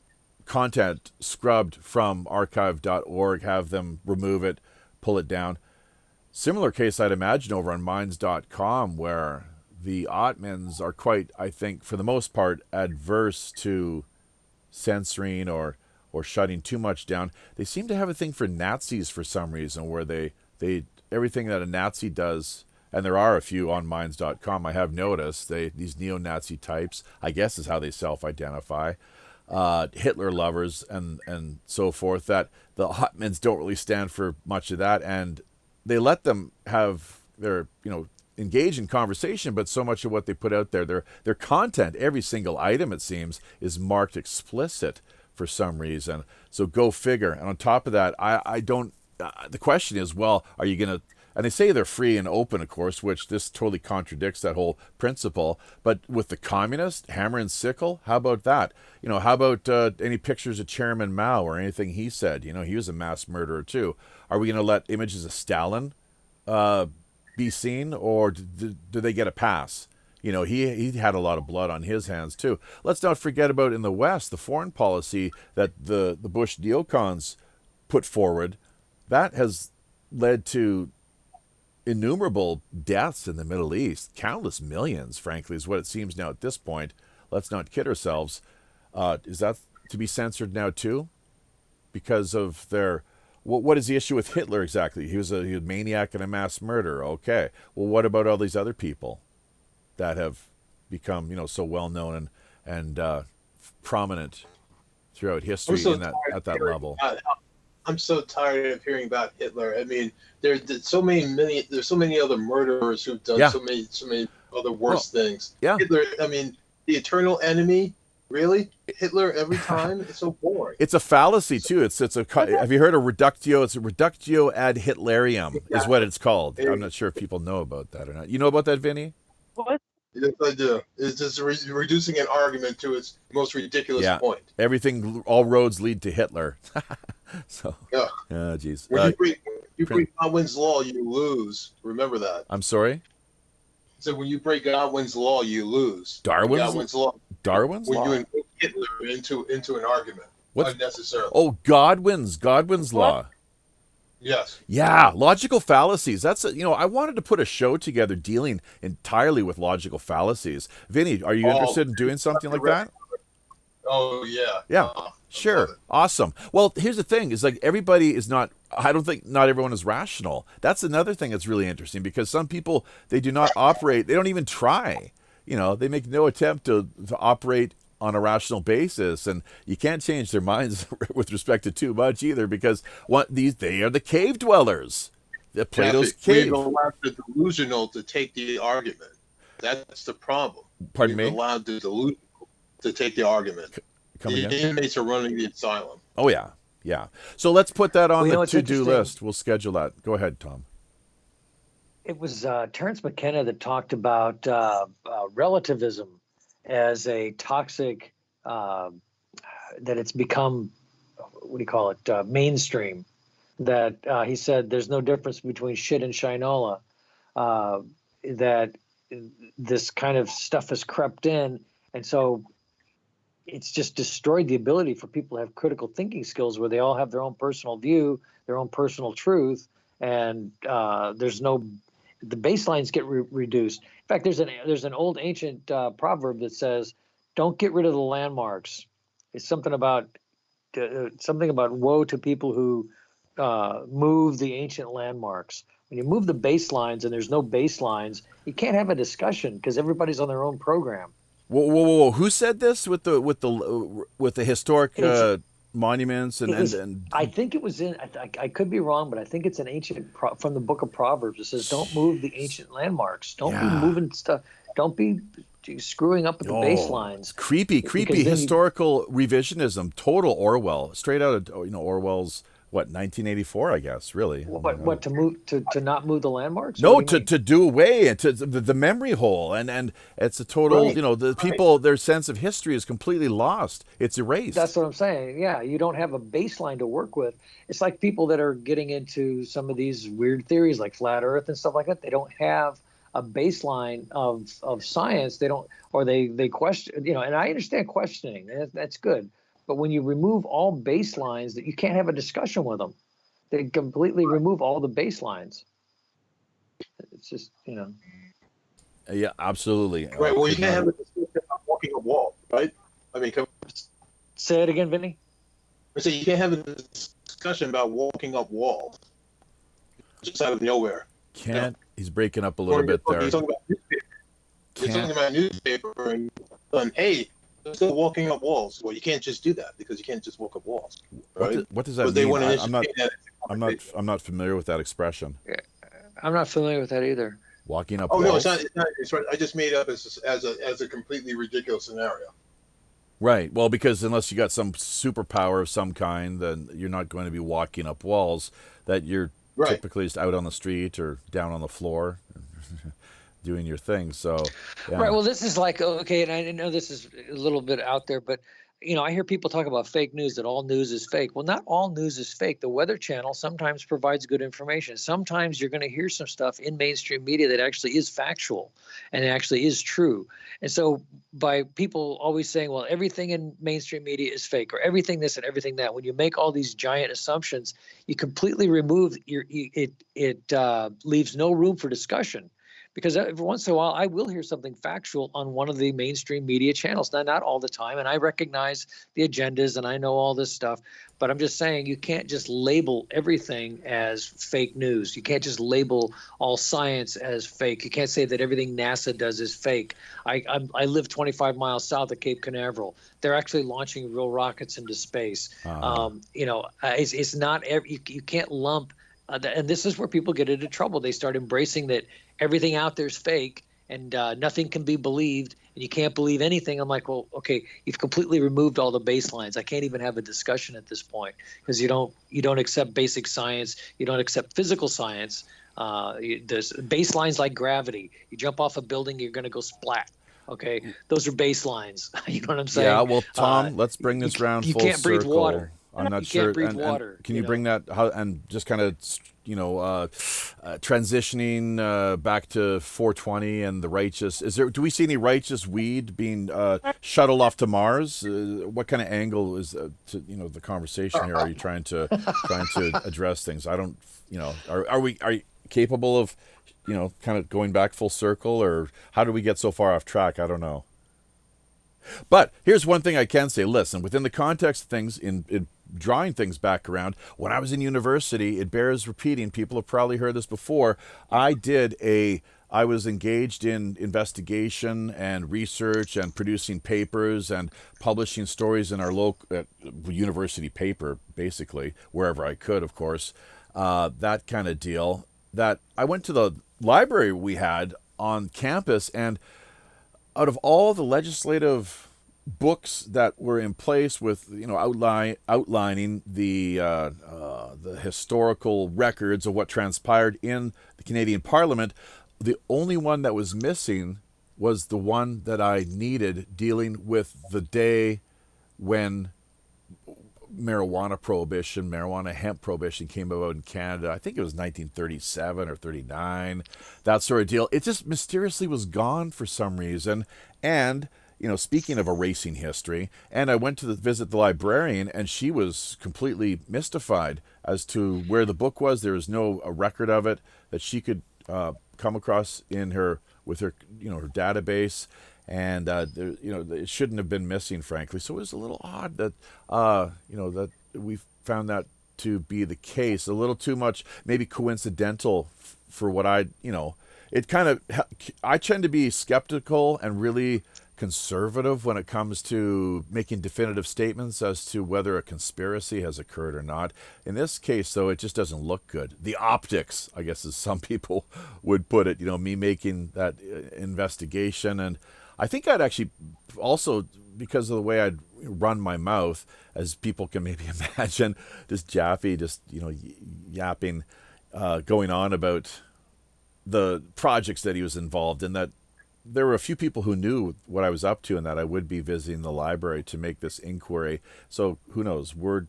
content scrubbed from archive.org, have them remove it, pull it down. Similar case, I'd imagine, over on minds.com, where the admins are quite, I think, for the most part, adverse to censoring or shutting too much down. They seem to have a thing for Nazis for some reason, where they everything that a Nazi does, and there are a few on minds.com, I have noticed, these neo-Nazi types, I guess is how they self-identify, Hitler lovers and so forth, that the hotmans don't really stand for much of that, and they let them have their, engage in conversation, but so much of what they put out there, their content, every single item, it seems, is marked explicit for some reason. So go figure. And on top of that, I don't, the question is, well, are you going to, and they say they're free and open, of course, which this totally contradicts that whole principle. But with the communist, hammer and sickle, how about that? How about any pictures of Chairman Mao or anything he said? He was a mass murderer too. Are we going to let images of Stalin be seen, or do they get a pass? He had a lot of blood on his hands too. Let's not forget about, in the West, the foreign policy that the Bush neocons put forward. That has led to innumerable deaths in the Middle East, countless millions, frankly, is what it seems now at this point. Let's not kid ourselves. Is that to be censored now too? Because of their, what is the issue with Hitler exactly? He was a maniac and a mass murderer. Okay. Well, what about all these other people that have become, so well known and prominent throughout history at that level? I'm so tired of hearing about Hitler. I mean, there's so many other murderers who've done so many other worse things. Yeah. Hitler, I mean, the eternal enemy. Really? Hitler every time? It's so boring. It's a fallacy too. Have you heard of reductio? It's a reductio ad Hitlerium is what it's called. I'm not sure if people know about that or not. You know about that, Vinny? What? Yes, I do. It's just reducing an argument to its most ridiculous point. All roads lead to Hitler. So, yeah. Oh, geez. When you break Godwin's law, you lose. Remember that. I'm sorry? So when you break Godwin's law, you lose. Godwin's law? When you invoke Hitler into an argument. What? Unnecessarily. Oh, Godwin's law. Yes. Yeah, logical fallacies. That's I wanted to put a show together dealing entirely with logical fallacies. Vinny, are you interested in doing something like that? Oh yeah. Yeah. Sure. Awesome. Well, here's the thing: is like everybody is not. I don't think not everyone is rational. That's another thing that's really interesting because some people they do not operate. They don't even try. They make no attempt to operate on a rational basis, and you can't change their minds with respect to too much either because they are the cave dwellers. The Plato's cave. We've allowed the delusional to take the argument. That's the problem. Pardon me? We've allowed the delusional to take the argument. The inmates are running the asylum. Oh yeah. So let's put that on the to-do list. We'll schedule that. Go ahead, Tom. It was Terence McKenna that talked about relativism as a toxic, that it's become, mainstream. That he said there's no difference between shit and shinola. That this kind of stuff has crept in, and so it's just destroyed the ability for people to have critical thinking skills where they all have their own personal view, their own personal truth, and the baselines get reduced. In fact, there's an old ancient proverb that says, "Don't get rid of the landmarks." It's something about woe to people who move the ancient landmarks. When you move the baselines and there's no baselines, you can't have a discussion because everybody's on their own program. Whoa! Who said this with the historic monuments and I think it was in. I could be wrong, but I think it's an ancient from the Book of Proverbs. It says, "Don't move the ancient landmarks. Don't be moving stuff. Don't be screwing up with the baselines." Creepy historical revisionism. Total Orwell, straight out of Orwell's. 1984, I guess, really. What to move to not move the landmarks? No, to do away and to the memory hole, and it's a total. The people, their sense of history is completely lost. It's erased. That's what I'm saying. Yeah, you don't have a baseline to work with. It's like people that are getting into some of these weird theories like flat Earth and stuff like that. They don't have a baseline of science. They don't, or they question. And I understand questioning. That's good. But when you remove all baselines, that you can't have a discussion with them. They completely remove all the baselines. It's just, Yeah, absolutely. Right. Well, you can't have a discussion about walking a wall, right? I mean, say it again, Vinny. I say you can't have a discussion about walking up walls just out of nowhere. He's breaking up a little bit there. You're talking about newspaper and hey. Still walking up walls. Well, you can't just do that because you can't just walk up walls. Right? What does that mean? I'm not familiar with that expression. I'm not familiar with that either. Walking up. Oh walls? No, it's not. It's right. I just made up as a completely ridiculous scenario. Right. Well, because unless you got some superpower of some kind, then you're not going to be walking up walls. That you're typically just out on the street or down on the floor. Doing your thing. So right. Well, this is like, okay, and I know this is a little bit out there, but I hear people talk about fake news, that all news is fake. Well, not all news is fake. The Weather Channel sometimes provides good information. Sometimes you're going to hear some stuff in mainstream media that actually is factual and actually is true. And so by people always saying, well, everything in mainstream media is fake or everything this and everything that, when you make all these giant assumptions, you completely remove it leaves no room for discussion. Because every once in a while, I will hear something factual on one of the mainstream media channels. Now, not all the time, and I recognize the agendas and I know all this stuff. But I'm just saying you can't just label everything as fake news. You can't just label all science as fake. You can't say that everything NASA does is fake. I live 25 miles south of Cape Canaveral. They're actually launching real rockets into space. It's not you can't lump. And this is where people get into trouble. They start embracing that everything out there is fake and nothing can be believed and you can't believe anything. I'm like, well, okay, you've completely removed all the baselines. I can't even have a discussion at this point because you don't accept basic science. You don't accept physical science. There's baselines like gravity. You jump off a building, you're going to go splat. Okay, those are baselines. You know what I'm saying? Yeah. Well, Tom, let's bring this round full circle. You can't breathe water. I'm not you sure. Can't breathe water. Can you bring that and just kind of transitioning back to 420 and the righteous. Do we see any righteous weed being shuttled off to Mars? What kind of angle is the conversation here? Are you trying to address things? I don't, are you capable of, kind of going back full circle, or how do we get so far off track? I don't know. But here's one thing I can say. Listen, within the context of things, in drawing things back around, when I was in university, it bears repeating, people have probably heard this before, I was engaged in investigation and research and producing papers and publishing stories in our local university paper, basically, wherever I could, of course, that kind of deal. That I went to the library we had on campus, and out of all the legislative books that were in place with, outlining the historical records of what transpired in the Canadian Parliament, the only one that was missing was the one that I needed, dealing with the day when marijuana hemp prohibition came about in Canada. I think it was 1937 or 39, that sort of deal. It just mysteriously was gone for some reason. And, speaking of erasing history, and I went to visit the librarian, and she was completely mystified as to where the book was. There was no record of it that she could come across with her database. And it shouldn't have been missing, frankly. So it was a little odd that that we found that to be the case. A little too much, maybe coincidental for what I tend to be skeptical and really conservative when it comes to making definitive statements as to whether a conspiracy has occurred or not. In this case, though, it just doesn't look good. The optics, I guess, as some people would put it. Me making that investigation. And I think I'd actually also, because of the way I'd run my mouth, as people can maybe imagine, yapping, going on about the projects that he was involved in, that there were a few people who knew what I was up to and that I would be visiting the library to make this inquiry. So who knows, word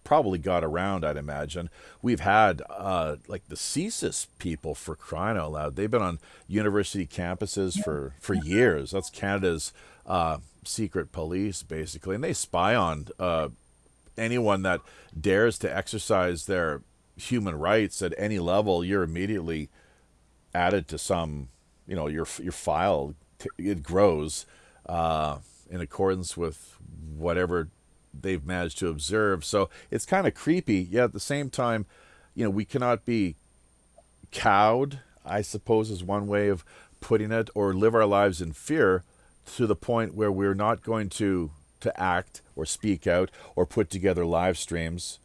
probably got around, I'd imagine. We've had the CSIS people, for crying out loud. They've been on university campuses for years. That's Canada's secret police, basically, and they spy on anyone that dares to exercise their human rights at any level. You're immediately added to some, your file. It grows in accordance with whatever they've managed to observe. So it's kind of creepy. Yet at the same time, we cannot be cowed, I suppose is one way of putting it, or live our lives in fear to the point where we're not going to act or speak out or put together live streams,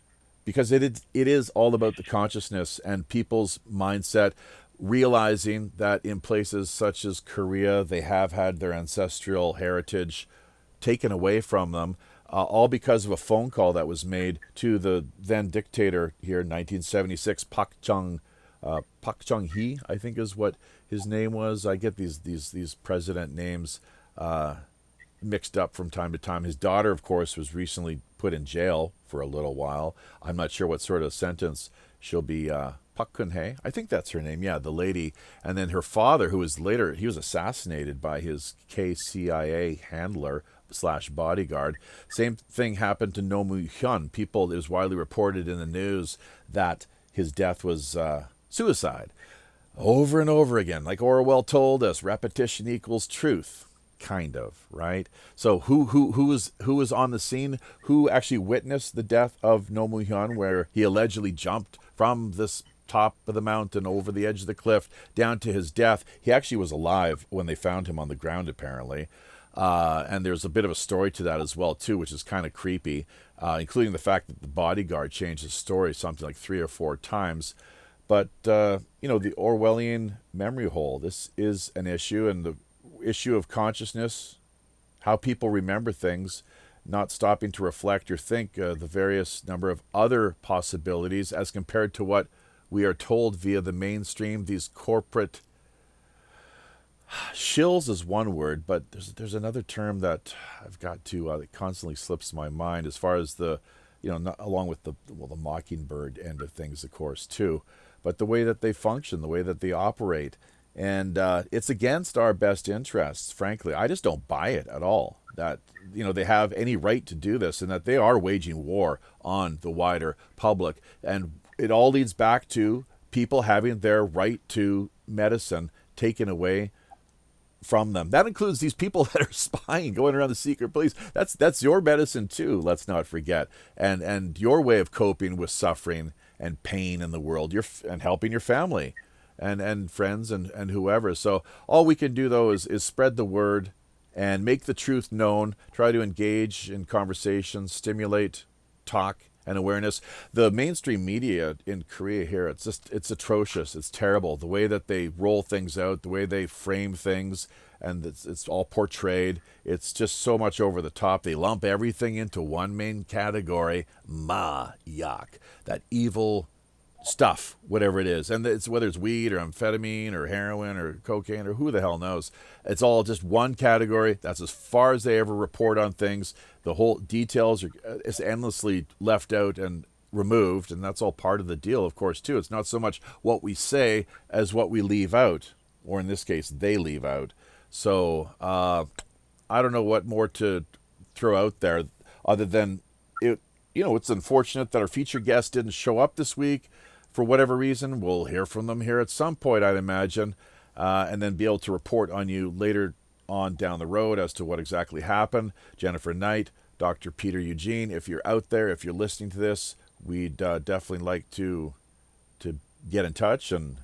because it is all about the consciousness and people's mindset, realizing that in places such as Korea, they have had their ancestral heritage taken away from them, all because of a phone call that was made to the then dictator here in 1976, Pak Chung-hee, I think is what his name was. I get these president names mixed up from time to time. His daughter, of course, was recently put in jail for a little while. I'm not sure what sort of sentence she'll be. Pak Geun-hye, I think that's her name. Yeah, the lady. And then her father, who was later, he was assassinated by his KCIA handler / bodyguard. Same thing happened to No Moo-hyun. It was widely reported in the news that his death was suicide. Over and over again, like Orwell told us, repetition equals truth. Kind of, right? So who was on the scene? Who actually witnessed the death of No Moo-hyun, where he allegedly jumped from this top of the mountain over the edge of the cliff down to his death? He actually was alive when they found him on the ground, apparently. And there's a bit of a story to that as well, too, which is kind of creepy, including the fact that the bodyguard changed his story something like 3 or 4 times. But, the Orwellian memory hole, this is an issue, and the issue of consciousness, how people remember things, not stopping to reflect or think the various number of other possibilities as compared to what we are told via the mainstream, these corporate shills is one word, but there's another term that I've got to that constantly slips my mind, as far as the, along with the mockingbird end of things, of course, too. but the way that they function, the way that they operate. And it's against our best interests, frankly. I just don't buy it at all, that they have any right to do this, and that they are waging war on the wider public. And it all leads back to people having their right to medicine taken away from them. That includes these people that are spying, going around the secret police. That's your medicine too, let's not forget. And your way of coping with suffering and pain in the world, and helping your family and friends and whoever. So all we can do, though, is spread the word and make the truth known, try to engage in conversations, stimulate talk and awareness. The mainstream media in Korea here, it's atrocious. It's terrible. The way that they roll things out, the way they frame things, and it's all portrayed. It's just so much over the top. They lump everything into one main category, yak, that evil stuff, whatever it is. And it's whether it's weed or amphetamine or heroin or cocaine or who the hell knows. It's all just one category. That's as far as they ever report on things. The whole details is endlessly left out and removed, and that's all part of the deal, of course, too. It's not so much what we say as what we leave out, or in this case, they leave out. So I don't know what more to throw out there other than it's unfortunate that our featured guest didn't show up this week for whatever reason. We'll hear from them here at some point, I'd imagine, and then be able to report on you later on down the road as to what exactly happened. Jennifer Knight, Dr. Peter Eugene, if you're out there, if you're listening to this, we'd definitely like to get in touch and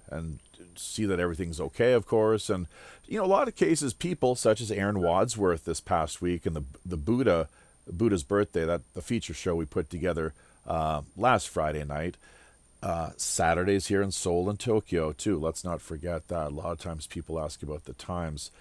see that everything's okay, of course. And a lot of cases, people such as Aaron Wadsworth this past week, and the Buddha's birthday, that the feature show we put together last Friday night. Saturdays here in Seoul and Tokyo too. Let's not forget that. A lot of times people ask about the times,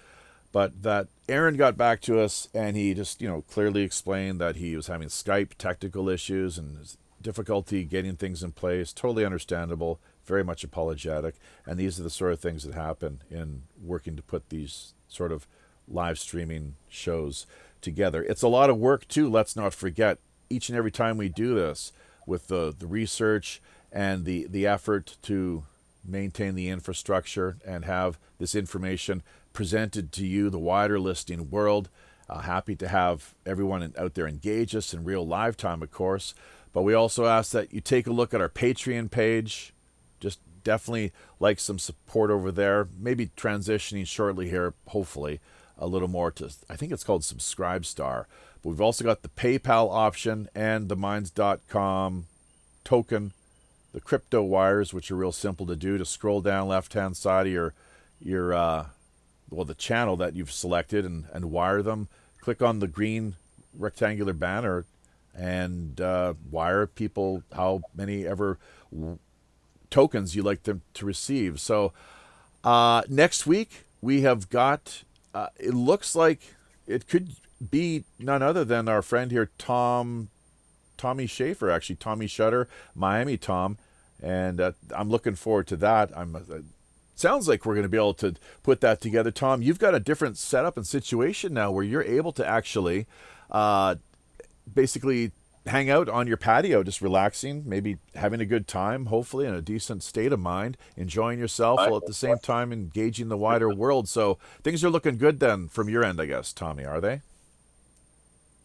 but that Aaron got back to us and he just clearly explained that he was having Skype technical issues and difficulty getting things in place. Totally understandable. Very much apologetic. And these are the sort of things that happen in working to put these sort of live streaming shows together. It's a lot of work too. Let's not forget, each and every time we do this, with the research and the effort to maintain the infrastructure and have this information presented to you, the wider listening world. Happy to have everyone out there engage us in real live time, of course. But we also ask that you take a look at our Patreon page. Just definitely like some support over there. Maybe transitioning shortly here, hopefully, a little more to, I think it's called Subscribestar. But we've also got the PayPal option and the Minds.com token, the crypto wires, which are real simple to do. To scroll down left-hand side of the channel that you've selected and wire them. Click on the green rectangular banner and wire people how many ever tokens you like them to receive. So next week we have got, it looks like it could be none other than our friend here, Tommy Schaefer, actually, Tommy Shutter, Miami Tom. And I'm looking forward to that. Sounds like we're going to be able to put that together. Tom, you've got a different setup and situation now where you're able to actually basically hang out on your patio, just relaxing, maybe having a good time, hopefully in a decent state of mind, enjoying yourself while at the same time engaging the wider world. So things are looking good then from your end, I guess, Tommy, are they?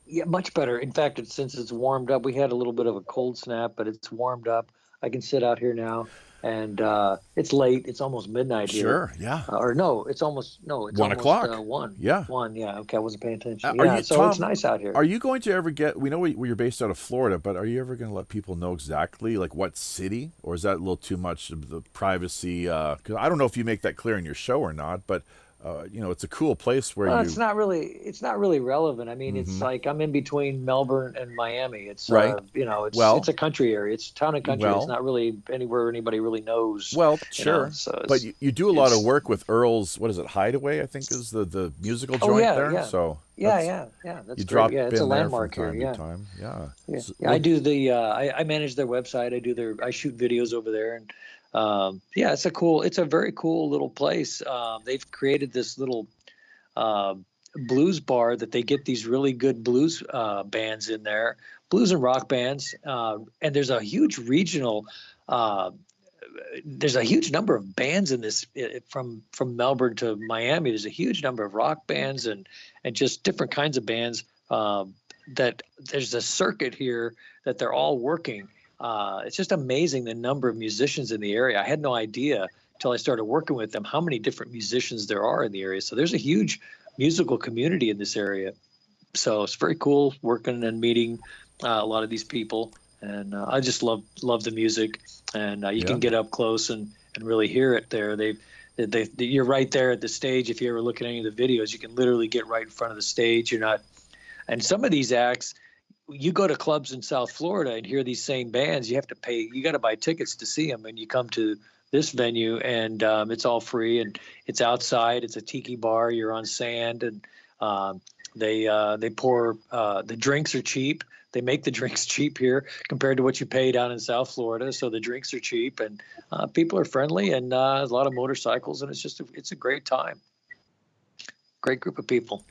Yeah, much better. In fact, since it's warmed up, we had a little bit of a cold snap, but it's warmed up. I can sit out here now, and it's late. It's almost midnight here. Sure, yeah. It's almost 1 o'clock. 1. Yeah. 1, yeah. Okay, I wasn't paying attention. Tom, it's nice out here. Are you going to ever we know you're based out of Florida, but are you ever going to let people know exactly like what city, or is that a little too much of the privacy? Because I don't know if you make that clear in your show or not, but it's a cool place where it's not really relevant. I mean, it's like I'm in between Melbourne and Miami. It's right. It's a country area. It's a town and country. It's not really anywhere anybody really knows. Well, sure. But you do a lot of work with Earl's. What is it? Hideaway, I think, is the musical joint there. Yeah. So yeah. That's you drop it's a in landmark there from here. time to time. Yeah. So, I do I manage their website. I shoot videos over there, and it's a very cool little place. They've created this little blues bar that they get these really good blues bands in there, blues and rock bands. And there's a huge regional there's a huge number of bands in this, from Melbourne to Miami. There's a huge number of rock bands and just different kinds of bands. That there's a circuit here that they're all working. It's just amazing the number of musicians in the area. I had no idea until I started working with them how many different musicians there are in the area. So there's a huge musical community in this area. So it's very cool working and meeting a lot of these people. And I just love the music, and you can get up close and really hear it there. You're right there at the stage. If you ever look at any of the videos, you can literally get right in front of the stage. And some of these acts, you go to clubs in South Florida and hear these same bands, you have to pay. You got to buy tickets to see them, and you come to this venue, and it's all free, and it's outside. It's a tiki bar. You're on sand, and they pour. The drinks are cheap. They make the drinks cheap here compared to what you pay down in South Florida. So the drinks are cheap, and people are friendly, and a lot of motorcycles, and it's a great time. Great group of people.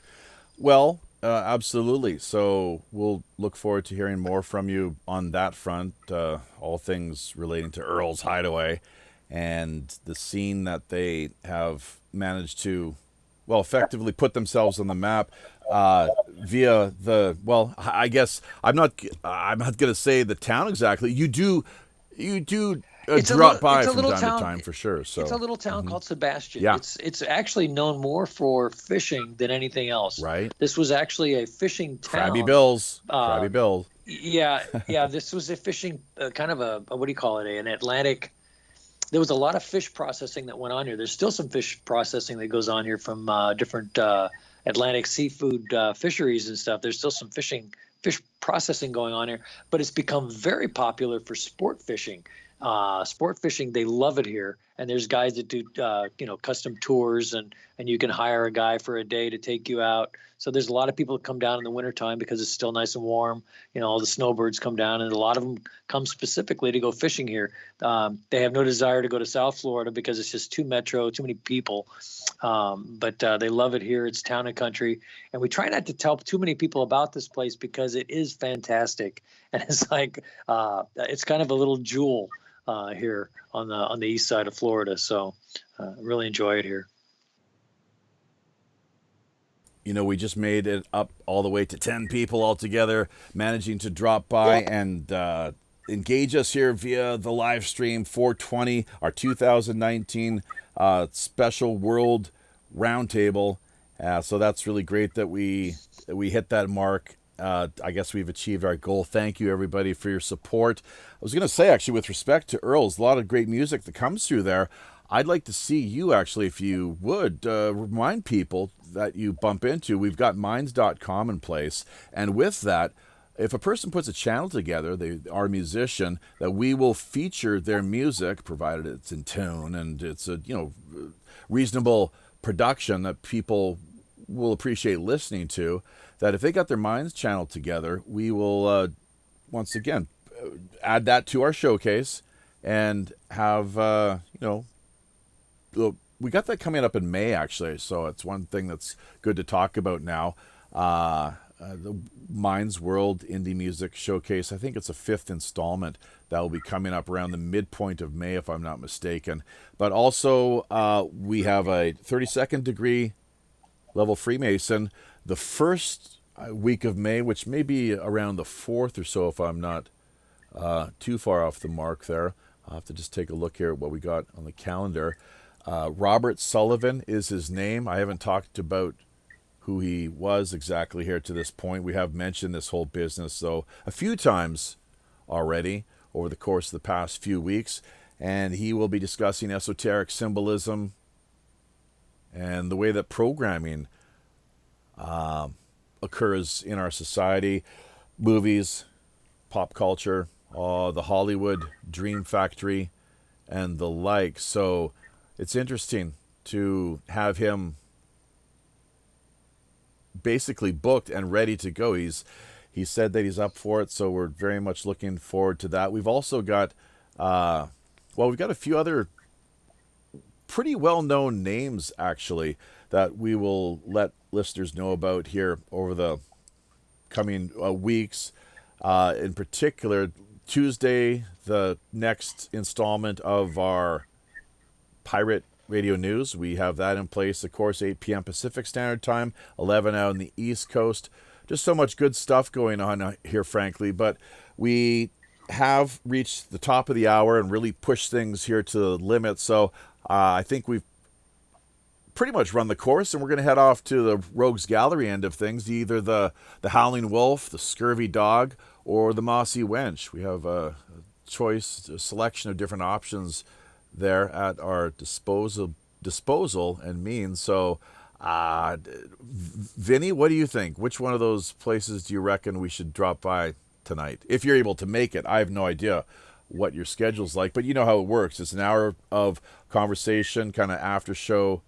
Well, absolutely. So we'll look forward to hearing more from you on that front, all things relating to Earl's Hideaway and the scene that they have managed to, effectively put themselves on the map via the. Well, I guess I'm not going to say the town exactly. You do drop by from time to time for sure. So it's a little town called Sebastian. Yeah. It's actually known more for fishing than anything else. Right. This was actually a fishing town. Crabby Bills. Yeah. This was a fishing kind of a what do you call it? An Atlantic. There was a lot of fish processing that went on here. There's still some fish processing that goes on here from different Atlantic seafood fisheries and stuff. There's still some fish processing going on here, but it's become very popular for sport fishing. Sport fishing, they love it here. And there's guys that do, custom tours, and you can hire a guy for a day to take you out. So there's a lot of people that come down in the wintertime because it's still nice and warm. All the snowbirds come down, and a lot of them come specifically to go fishing here. They have no desire to go to South Florida because it's just too many people. But they love it here. It's town and country. And we try not to tell too many people about this place because it is fantastic. And it's like, it's kind of a little jewel here on the east side of Florida. So really enjoy it here. We just made it up all the way to 10 people altogether, managing to drop by and engage us here via the live stream 420, our 2019 special World Roundtable. So that's really great that we hit that mark. I guess we've achieved our goal. Thank you, everybody, for your support. I was going to say, actually, with respect to Earl's, a lot of great music that comes through there. I'd like to see you, actually, if you would, remind people that you bump into. We've got minds.com in place. And with that, if a person puts a channel together, our musician, that we will feature their music, provided it's in tune and it's a reasonable production that people will appreciate listening to, that if they got their minds channeled together, we will, once again, add that to our showcase and have, we got that coming up in May, actually, so it's one thing that's good to talk about now. The Minds World Indie Music Showcase, I think it's a 5th installment that will be coming up around the midpoint of May, if I'm not mistaken. But also, we have a 32nd degree level Freemason the first week of May, which may be around the 4th or so, if I'm not too far off the mark there. I'll have to just take a look here at what we got on the calendar. Robert Sullivan is his name. I haven't talked about who he was exactly here to this point. We have mentioned this whole business, though, a few times already over the course of the past few weeks, and he will be discussing esoteric symbolism and the way that programming occurs in our society, movies, pop culture, the Hollywood Dream Factory, and the like. So it's interesting to have him basically booked and ready to go. He said that he's up for it, so we're very much looking forward to that. We've also got, we've got a few other pretty well-known names, actually, that we will let listeners know about here over the coming weeks. In particular, Tuesday, the next installment of our Pirate Radio News. We have that in place, of course, 8 p.m. Pacific Standard Time, 11 out on the East Coast. Just so much good stuff going on here, frankly. But we have reached the top of the hour and really pushed things here to the limit. So I think we've pretty much run the course, and we're going to head off to the Rogues Gallery end of things, either the Howling Wolf, the Scurvy Dog, or the Mossy Wench. We have a selection of different options there at our disposal and means. So, Vinny, what do you think? Which one of those places do you reckon we should drop by tonight? If you're able to make it. I have no idea what your schedule's like, but you know how it works. It's an hour of conversation, kind of after show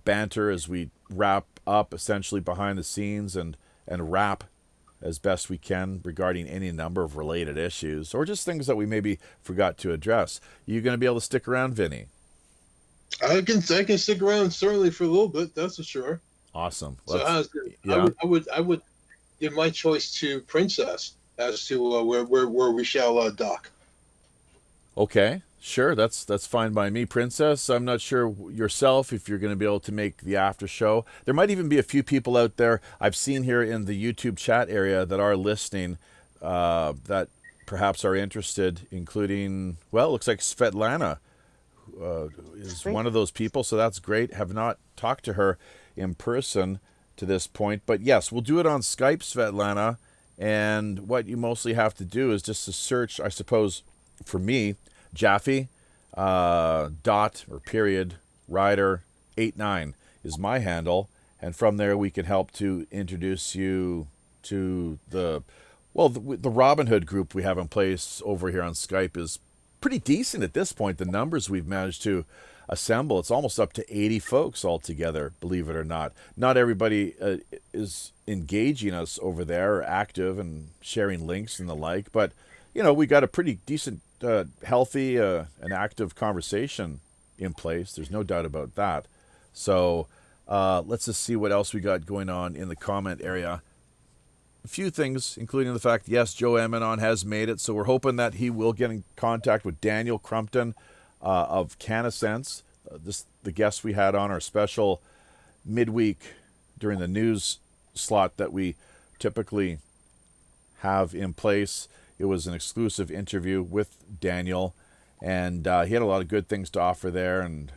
banter as we wrap up essentially behind the scenes and wrap as best we can regarding any number of related issues or just things that we maybe forgot to address. You going to be able to stick around, Vinny? I can stick around certainly for a little bit. That's for sure. Awesome. So I would give my choice to Princess as to where we shall dock. Okay, sure. That's fine by me. Princess, I'm not sure yourself if you're going to be able to make the after show. There might even be a few people out there I've seen here in the YouTube chat area that are listening that perhaps are interested, including, well, it looks like Svetlana is one of those people, so that's great. Have not talked to her in person to this point, but yes, we'll do it on Skype, Svetlana, and what you mostly have to do is just to search, I suppose, for me, Jaffe, dot or period, Rider 89 is my handle, and from there we can help to introduce you to the Robin Hood group we have in place over here on Skype is pretty decent at this point. The numbers we've managed to assemble, it's almost up to 80 folks altogether, believe it or not. Not everybody is engaging us over there or active and sharing links and the like, but you know, we got a pretty decent, healthy, and active conversation in place. There's no doubt about that. So let's just see what else we got going on in the comment area. A few things, including the fact, yes, Joe Emanon has made it, so we're hoping that he will get in contact with Daniel Crumpton of Cannasense, the guest we had on our special midweek during the news slot that we typically have in place. It was an exclusive interview with Daniel, and he had a lot of good things to offer there, and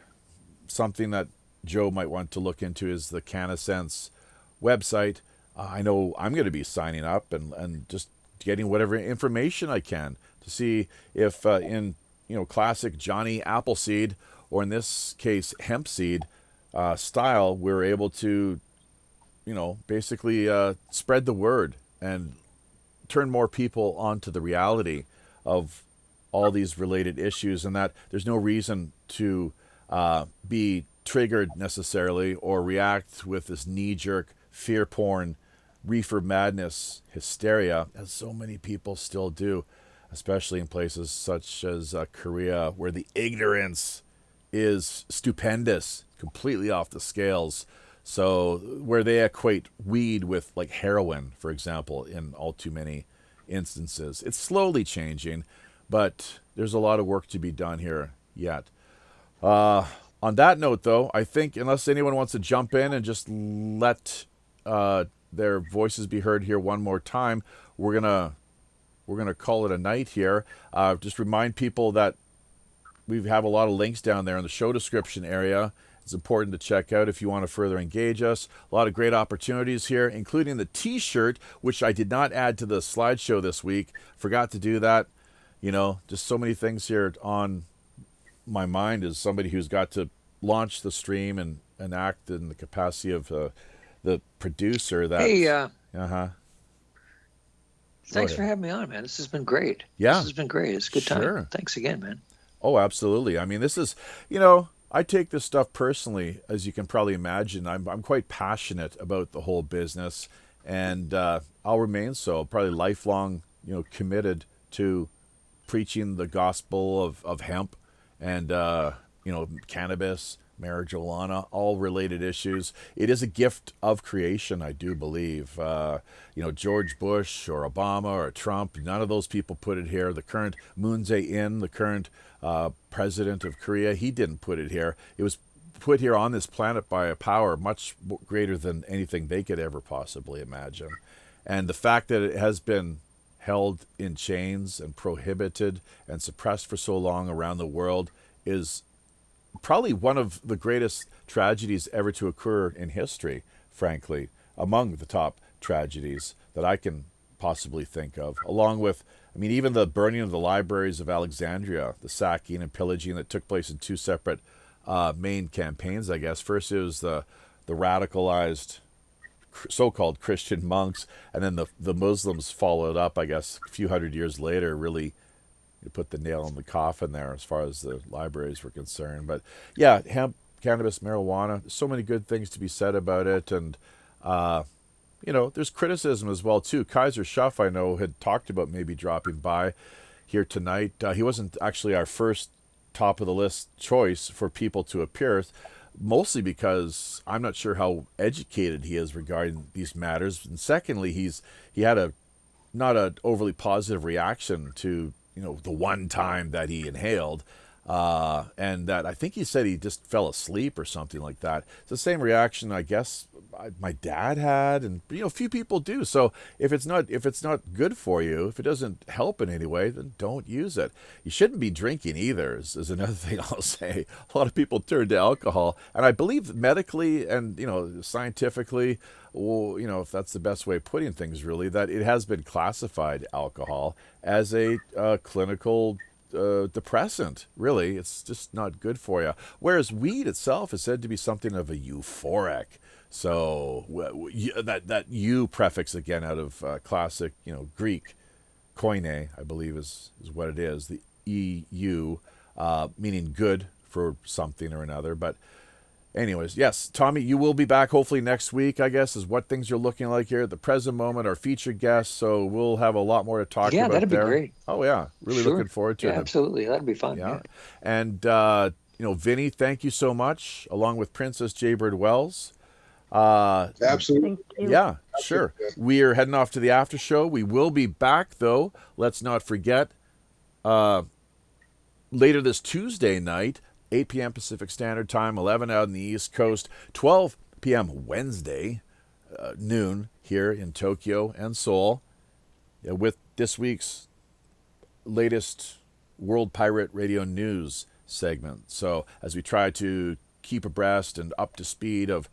something that Joe might want to look into is the Cannasense website. I know I'm going to be signing up and just getting whatever information I can to see if in classic Johnny Appleseed, or in this case hemp seed style, we're able to basically spread the word and turn more people onto the reality of all these related issues, and that there's no reason to be triggered necessarily or react with this knee-jerk fear porn reefer madness hysteria, as so many people still do, especially in places such as Korea, where the ignorance is stupendous, completely off the scales. So where they equate weed with like heroin, for example, in all too many instances. It's slowly changing, but there's a lot of work to be done here yet. On that note, though, I think unless anyone wants to jump in and just let their voices be heard here one more time, we're gonna call it a night here. Just remind people that we have a lot of links down there in the show description area. It's important to check out if you want to further engage us. A lot of great opportunities here, including the T-shirt, which I did not add to the slideshow this week. Forgot to do that. Just so many things here on my mind as somebody who's got to launch the stream and act in the capacity of the producer. That Thanks for having me on, man. This has been great. Yeah. This has been great. It's a good time. Thanks again, man. Oh, absolutely. I mean, this is, I take this stuff personally, as you can probably imagine. I'm quite passionate about the whole business, and I'll remain so. Probably lifelong, committed to preaching the gospel of hemp and, cannabis, marijuana, all related issues. It is a gift of creation, I do believe. George Bush or Obama or Trump, none of those people put it here. The current Moon Jae-in, the current president of Korea, he didn't put it here. It was put here on this planet by a power much greater than anything they could ever possibly imagine. And the fact that it has been held in chains and prohibited and suppressed for so long around the world is probably one of the greatest tragedies ever to occur in history, frankly, among the top tragedies that I can possibly think of, along with, even the burning of the libraries of Alexandria, the sacking and pillaging that took place in two separate main campaigns, I guess. First it was the radicalized so-called Christian monks, and then the Muslims followed up, I guess, a few hundred years later, really put the nail in the coffin there as far as the libraries were concerned. But yeah, hemp, cannabis, marijuana, so many good things to be said about it. And, there's criticism as well, too. Kaiser Schuff, I know, had talked about maybe dropping by here tonight. He wasn't actually our first top-of-the-list choice for people to appear, mostly because I'm not sure how educated he is regarding these matters. And secondly, he had not an overly positive reaction to the one time that he inhaled, and that I think he said he just fell asleep or something like that. It's the same reaction, I guess, my dad had, and a few people do. So if it's not good for you, if it doesn't help in any way, then don't use it. You shouldn't be drinking either. Is another thing I'll say. A lot of people turn to alcohol, and I believe medically and scientifically, if that's the best way of putting things, really, that it has been classified, alcohol, as a clinical depressant. Really, it's just not good for you. Whereas weed itself is said to be something of a euphoric. So that "eu" prefix again out of classic, Greek, koine, I believe is what it is. The EU, meaning good for something or another. But anyways, yes, Tommy, you will be back hopefully next week, I guess, is what things are looking like here at the present moment. Our featured guest, so we'll have a lot more to talk about. Yeah, that'd there. Be great. Oh yeah, really sure. Looking forward to it. Absolutely, that'd be fun. Yeah. And Vinny, thank you so much, along with Princess Jaybird Wells. Absolutely. Yeah, sure. We are heading off to the after show. We will be back, though. Let's not forget, later this Tuesday night, 8 p.m. Pacific Standard Time, 11 out on the East Coast, 12 p.m. Wednesday, noon here in Tokyo and Seoul, with this week's latest World Pirate Radio News segment. So as we try to keep abreast and up to speed of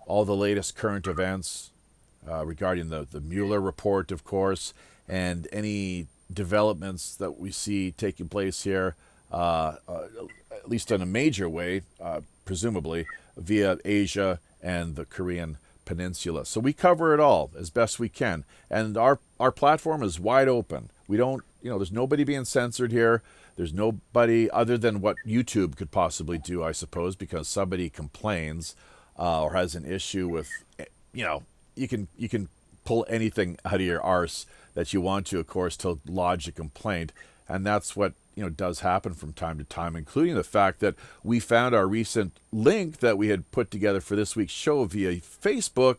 all the latest current events regarding the Mueller report, of course, and any developments that we see taking place here, at least in a major way, presumably, via Asia and the Korean Peninsula. So we cover it all as best we can. And our platform is wide open. We don't, there's nobody being censored here. There's nobody other than what YouTube could possibly do, I suppose, because somebody complains or has an issue with, you can pull anything out of your arse that you want to, of course, to lodge a complaint. And that's what, does happen from time to time, including the fact that we found our recent link that we had put together for this week's show via Facebook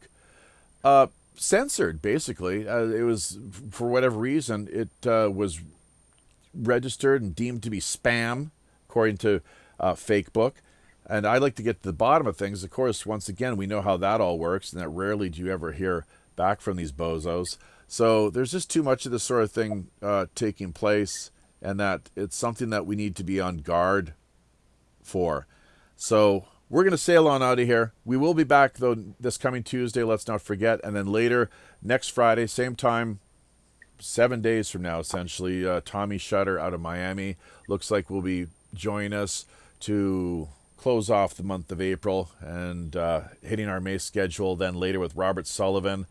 censored, basically. It was, for whatever reason, it was registered and deemed to be spam, according to Fakebook. And I'd like to get to the bottom of things. Of course, once again, we know how that all works, and that rarely do you ever hear back from these bozos. So there's just too much of this sort of thing taking place, and that it's something that we need to be on guard for. So we're going to sail on out of here. We will be back, though, this coming Tuesday, let's not forget. And then later, next Friday, same time, 7 days from now, essentially, Tommy Shutter out of Miami looks like will be joining us to close off the month of April and hitting our May schedule then later with Robert Sullivan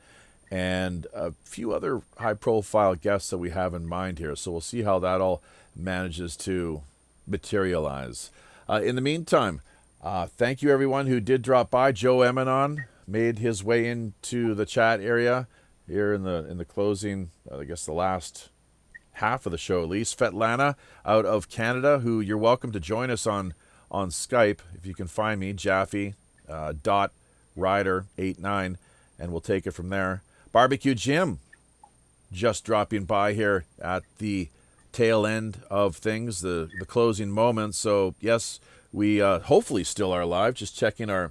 and a few other high-profile guests that we have in mind here. So we'll see how that all manages to materialize. In the meantime, thank you, everyone who did drop by. Joe Emanon made his way into the chat area here in the closing, I guess the last half of the show at least. Svetlana out of Canada, who you're welcome to join us on on Skype. If you can find me, Jaffe.Rider89, and we'll take it from there. Barbecue Jim, just dropping by here at the tail end of things, the closing moments. So yes, we hopefully still are live. Just checking our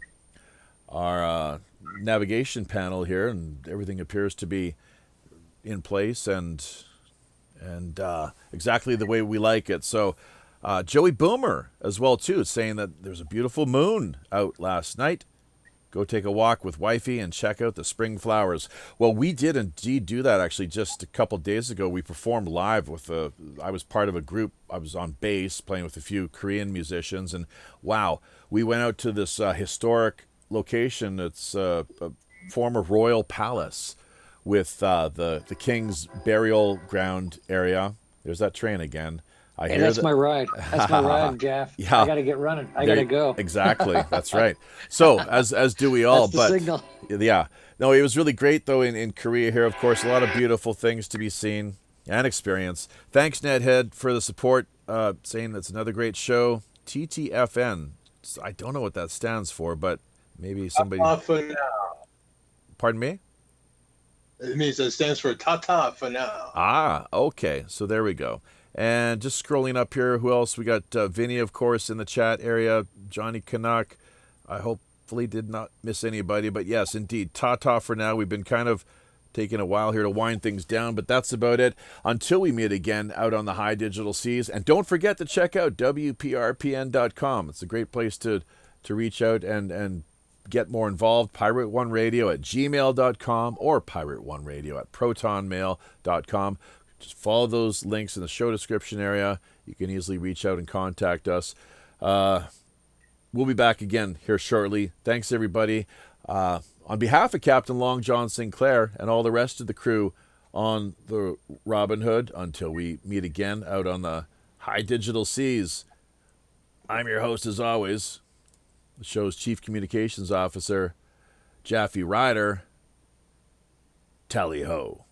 navigation panel here, and everything appears to be in place and exactly the way we like it. So Joey Boomer as well too, saying that there's a beautiful moon out last night. Go take a walk with wifey and check out the spring flowers. Well, we did indeed do that actually just a couple days ago. We performed live with I was part of a group. I was on bass playing with a few Korean musicians, and wow, we went out to this historic location. It's a former royal palace with the king's burial ground area. There's that train again. That's my ride. That's my ride, Jeff. Yeah. I got to get running. I got to go. Exactly. That's right. So as do we all. That's the signal. Yeah. No, it was really great though in Korea here. Of course, a lot of beautiful things to be seen and experience. Thanks, Nedhead, for the support. Saying that's another great show. TTFN. I don't know what that stands for, but maybe somebody. For now. Pardon me? It means it stands for ta-ta for now. Ah, okay. So there we go. And just scrolling up here, who else? We got Vinny, of course, in the chat area. Johnny Canuck. I hopefully did not miss anybody. But yes, indeed, ta-ta for now. We've been kind of taking a while here to wind things down, but that's about it. Until we meet again out on the high digital seas. And don't forget to check out WPRPN.com. It's a great place to reach out and get more involved. Pirate One Radio at gmail.com or Pirate One Radio at protonmail.com. Just follow those links in the show description area. You can easily reach out and contact us. We'll be back again here shortly. Thanks, everybody. On behalf of Captain Long John Sinclair and all the rest of the crew on the Robin Hood, until we meet again out on the high digital seas, I'm your host, as always, the show's Chief Communications Officer, Jaffe Rider. Tally-ho.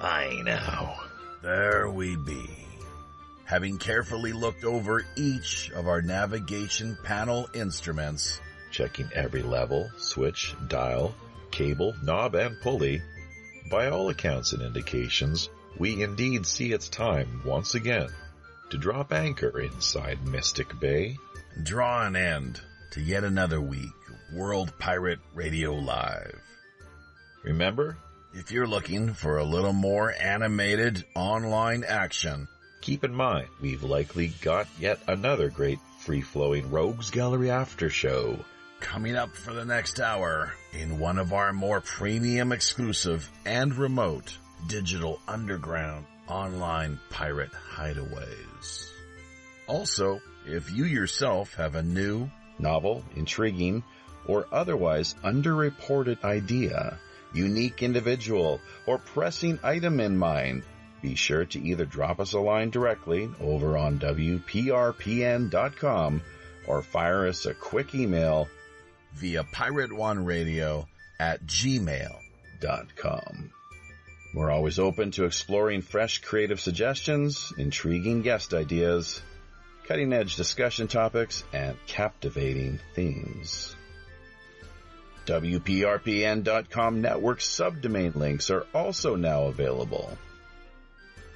I know. There we be. Having carefully looked over each of our navigation panel instruments, checking every level, switch, dial, cable, knob, and pulley, by all accounts and indications, we indeed see it's time once again to drop anchor inside Mystic Bay, draw an end to yet another week of World Pirate Radio Live. Remember, if you're looking for a little more animated online action, keep in mind we've likely got yet another great free-flowing Rogues Gallery after show coming up for the next hour in one of our more premium exclusive and remote digital underground online pirate hideaways. Also, if you yourself have a new, novel, intriguing, or otherwise underreported idea, unique individual, or pressing item in mind, be sure to either drop us a line directly over on WPRPN.com or fire us a quick email via pirateoneradio@gmail.com. We're always open to exploring fresh creative suggestions, intriguing guest ideas, cutting-edge discussion topics, and captivating themes. WPRPN.com network subdomain links are also now available.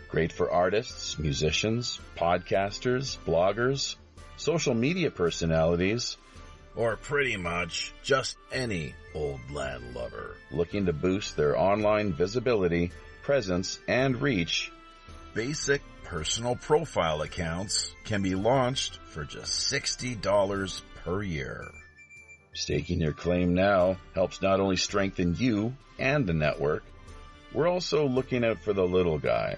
Great for artists, musicians, podcasters, bloggers, social media personalities, or pretty much just any old land lover looking to boost their online visibility, presence, and reach. Basic personal profile accounts can be launched for just $60 per year. Staking your claim now helps not only strengthen you and the network, we're also looking out for the little guy.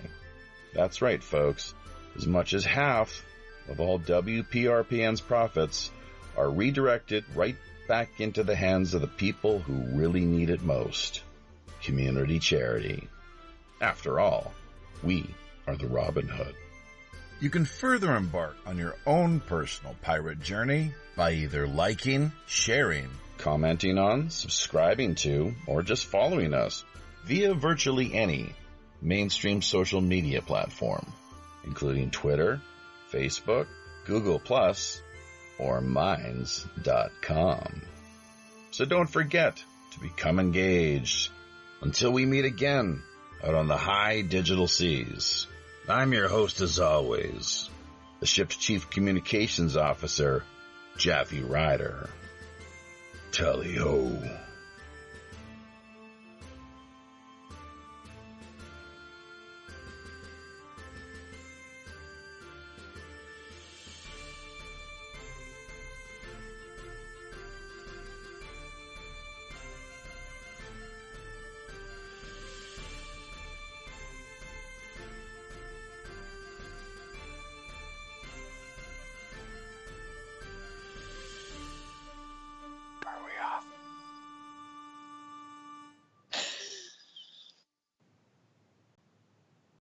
That's right, folks. As much as half of all WPRPN's profits are redirected right back into the hands of the people who really need it most. Community charity. After all, we are the Robin Hood. You can further embark on your own personal pirate journey by either liking, sharing, commenting on, subscribing to, or just following us via virtually any mainstream social media platform, including Twitter, Facebook, Google+, or Minds.com. So don't forget to become engaged. Until we meet again out on the high digital seas, I'm your host as always, the ship's Chief Communications Officer, Jaffe Ryder. Tally-ho.